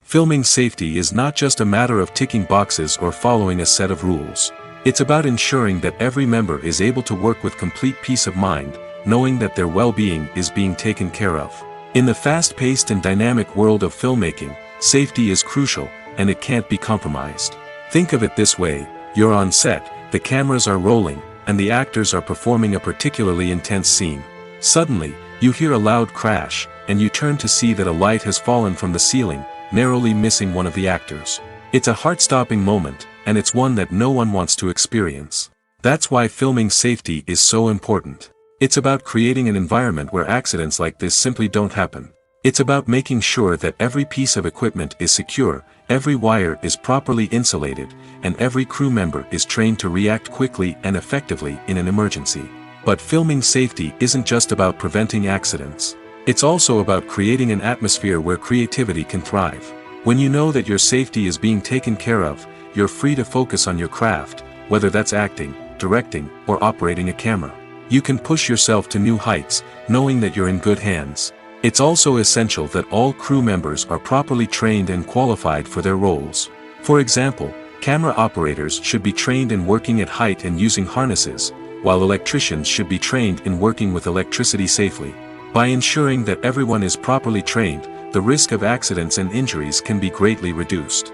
Filming safety is not just a matter of ticking boxes or following a set of rules. It's about ensuring that every member is able to work with complete peace of mind, knowing that their well-being is being taken care of. In the fast-paced and dynamic world of filmmaking, safety is crucial, and it can't be compromised. Think of it this way: you're on set, the cameras are rolling, and the actors are performing a particularly intense scene. Suddenly, you hear a loud crash, and you turn to see that a light has fallen from the ceiling, narrowly missing one of the actors. It's a heart-stopping moment, and it's one that no one wants to experience. That's why filming safety is so important. It's about creating an environment where accidents like this simply don't happen. It's about making sure that every piece of equipment is secure, every wire is properly insulated, and every crew member is trained to react quickly and effectively in an emergency. But filming safety isn't just about preventing accidents. It's also about creating an atmosphere where creativity can thrive. When you know that your safety is being taken care of, you're free to focus on your craft, whether that's acting, directing, or operating a camera. You can push yourself to new heights, knowing that you're in good hands. It's also essential that all crew members are properly trained and qualified for their roles. For example, camera operators should be trained in working at height and using harnesses, while electricians should be trained in working with electricity safely. By ensuring that everyone is properly trained, the risk of accidents and injuries can be greatly reduced.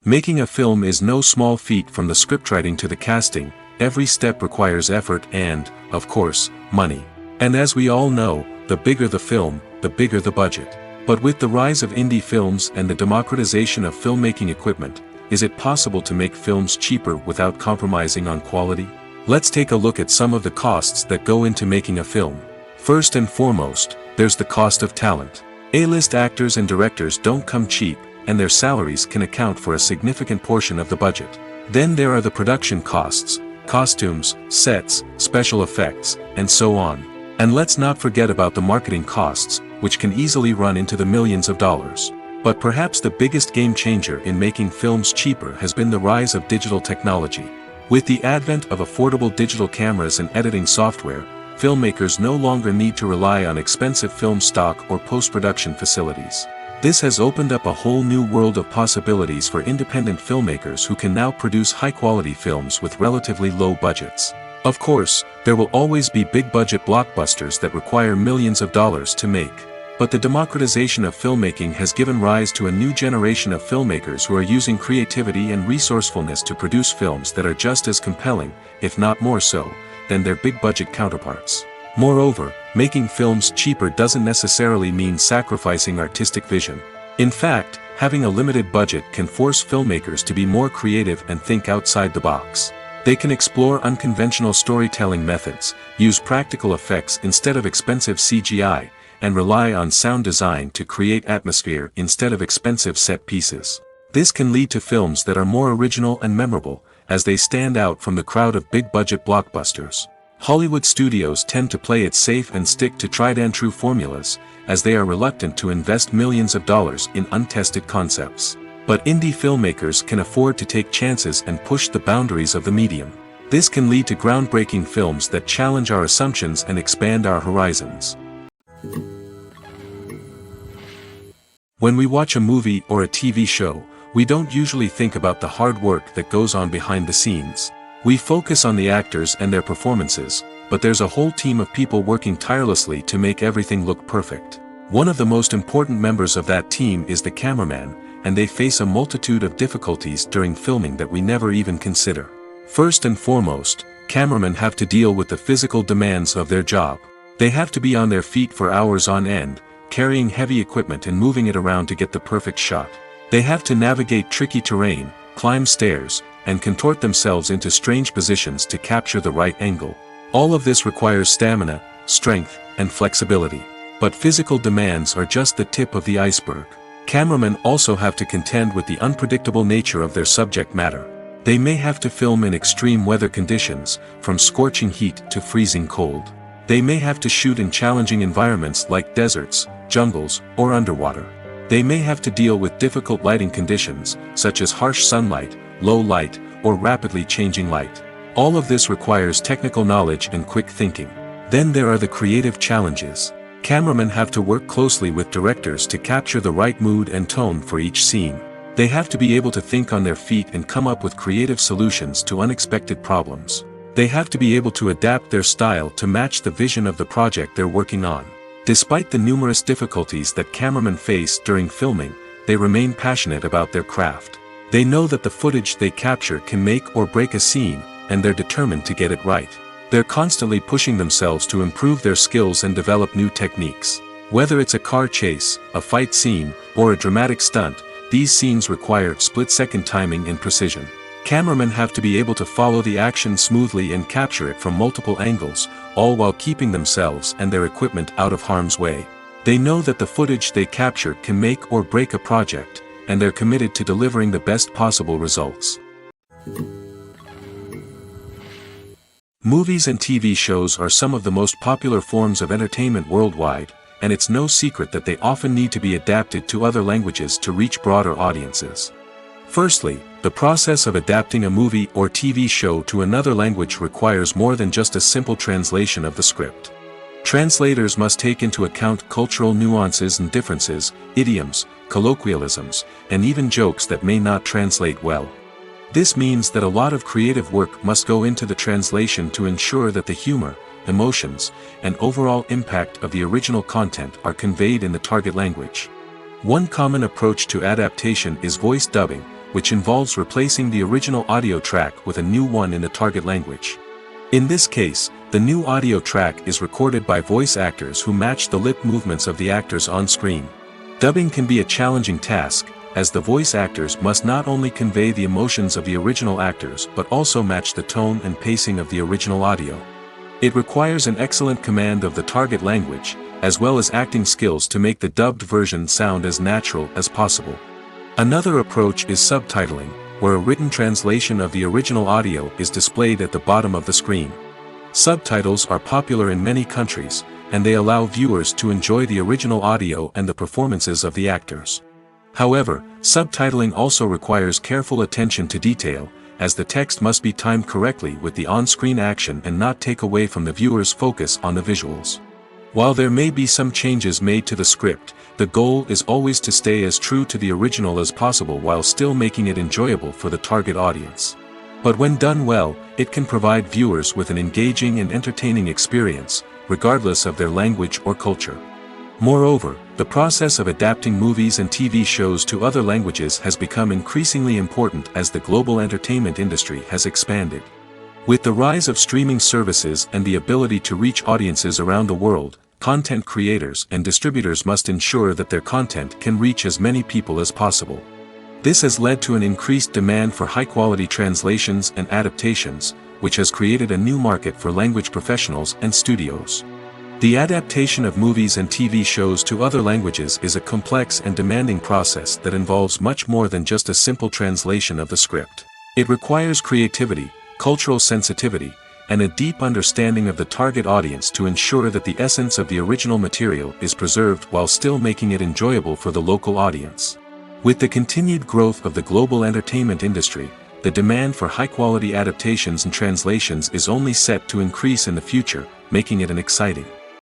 Making a film is no small feat. From the scriptwriting to the casting, every step requires effort and, of course, money. And as we all know, the bigger the film, the bigger the budget. But with the rise of indie films and the democratization of filmmaking equipment, is it possible to make films cheaper without compromising on quality? Let's take a look at some of the costs that go into making a film. First and foremost, there's the cost of talent. A-list actors and directors don't come cheap, and their salaries can account for a significant portion of the budget. Then there are the production costs, costumes, sets, special effects, and so on. And let's not forget about the marketing costs, which can easily run into the millions of dollars. But perhaps the biggest game changer in making films cheaper has been the rise of digital technology. With the advent of affordable digital cameras and editing software, filmmakers no longer need to rely on expensive film stock or post-production facilities. This has opened up a whole new world of possibilities for independent filmmakers who can now produce high-quality films with relatively low budgets. Of course, there will always be big-budget blockbusters that require millions of dollars to make. But the democratization of filmmaking has given rise to a new generation of filmmakers who are using creativity and resourcefulness to produce films that are just as compelling, if not more so, than their big-budget counterparts. Moreover, making films cheaper doesn't necessarily mean sacrificing artistic vision. In fact, having a limited budget can force filmmakers to be more creative and think outside the box. They can explore unconventional storytelling methods, use practical effects instead of expensive CGI, and rely on sound design to create atmosphere instead of expensive set pieces. This can lead to films that are more original and memorable, as they stand out from the crowd of big-budget blockbusters. Hollywood studios tend to play it safe and stick to tried-and-true formulas, as they are reluctant to invest millions of dollars in untested concepts. But indie filmmakers can afford to take chances and push the boundaries of the medium. This can lead to groundbreaking films that challenge our assumptions and expand our horizons. When we watch a movie or a TV show, we don't usually think about the hard work that goes on behind the scenes. We focus on the actors and their performances, but there's a whole team of people working tirelessly to make everything look perfect. One of the most important members of that team is the cameraman, and they face a multitude of difficulties during filming that we never even consider. First and foremost, cameramen have to deal with the physical demands of their job. They have to be on their feet for hours on end, carrying heavy equipment and moving it around to get the perfect shot. They have to navigate tricky terrain, climb stairs, and contort themselves into strange positions to capture the right angle. All of this requires stamina, strength, and flexibility. But physical demands are just the tip of the iceberg. Cameramen also have to contend with the unpredictable nature of their subject matter. They may have to film in extreme weather conditions, from scorching heat to freezing cold. They may have to shoot in challenging environments like deserts, jungles, or underwater. They may have to deal with difficult lighting conditions, such as harsh sunlight, low light, or rapidly changing light. All of this requires technical knowledge and quick thinking. Then there are the creative challenges. Cameramen have to work closely with directors to capture the right mood and tone for each scene. They have to be able to think on their feet and come up with creative solutions to unexpected problems. They have to be able to adapt their style to match the vision of the project they're working on. Despite the numerous difficulties that cameramen face during filming, they remain passionate about their craft. They know that the footage they capture can make or break a scene, and they're determined to get it right. They're constantly pushing themselves to improve their skills and develop new techniques. Whether it's a car chase, a fight scene, or a dramatic stunt, these scenes require split-second timing and precision. Cameramen have to be able to follow the action smoothly and capture it from multiple angles, all while keeping themselves and their equipment out of harm's way. They know that the footage they capture can make or break a project, and they're committed to delivering the best possible results. Movies and TV shows are some of the most popular forms of entertainment worldwide, and it's no secret that they often need to be adapted to other languages to reach broader audiences. Firstly, the process of adapting a movie or TV show to another language requires more than just a simple translation of the script. Translators must take into account cultural nuances and differences, idioms, colloquialisms, and even jokes that may not translate well. This means that a lot of creative work must go into the translation to ensure that the humor, emotions, and overall impact of the original content are conveyed in the target language. One common approach to adaptation is voice dubbing, which involves replacing the original audio track with a new one in the target language. In this case, the new audio track is recorded by voice actors who match the lip movements of the actors on screen. Dubbing can be a challenging task, as the voice actors must not only convey the emotions of the original actors but also match the tone and pacing of the original audio. It requires an excellent command of the target language, as well as acting skills to make the dubbed version sound as natural as possible. Another approach is subtitling, where a written translation of the original audio is displayed at the bottom of the screen. Subtitles are popular in many countries, and they allow viewers to enjoy the original audio and the performances of the actors. However, subtitling also requires careful attention to detail, as the text must be timed correctly with the on-screen action and not take away from the viewer's focus on the visuals. While there may be some changes made to the script, the goal is always to stay as true to the original as possible while still making it enjoyable for the target audience. But when done well, it can provide viewers with an engaging and entertaining experience, regardless of their language or culture. Moreover, the process of adapting movies and TV shows to other languages has become increasingly important as the global entertainment industry has expanded. With the rise of streaming services and the ability to reach audiences around the world, content creators and distributors must ensure that their content can reach as many people as possible. This has led to an increased demand for high-quality translations and adaptations, which has created a new market for language professionals and studios. The adaptation of movies and TV shows to other languages is a complex and demanding process that involves much more than just a simple translation of the script. It requires creativity, cultural sensitivity, and a deep understanding of the target audience to ensure that the essence of the original material is preserved while still making it enjoyable for the local audience. With the continued growth of the global entertainment industry, the demand for high-quality adaptations and translations is only set to increase in the future, making it an exciting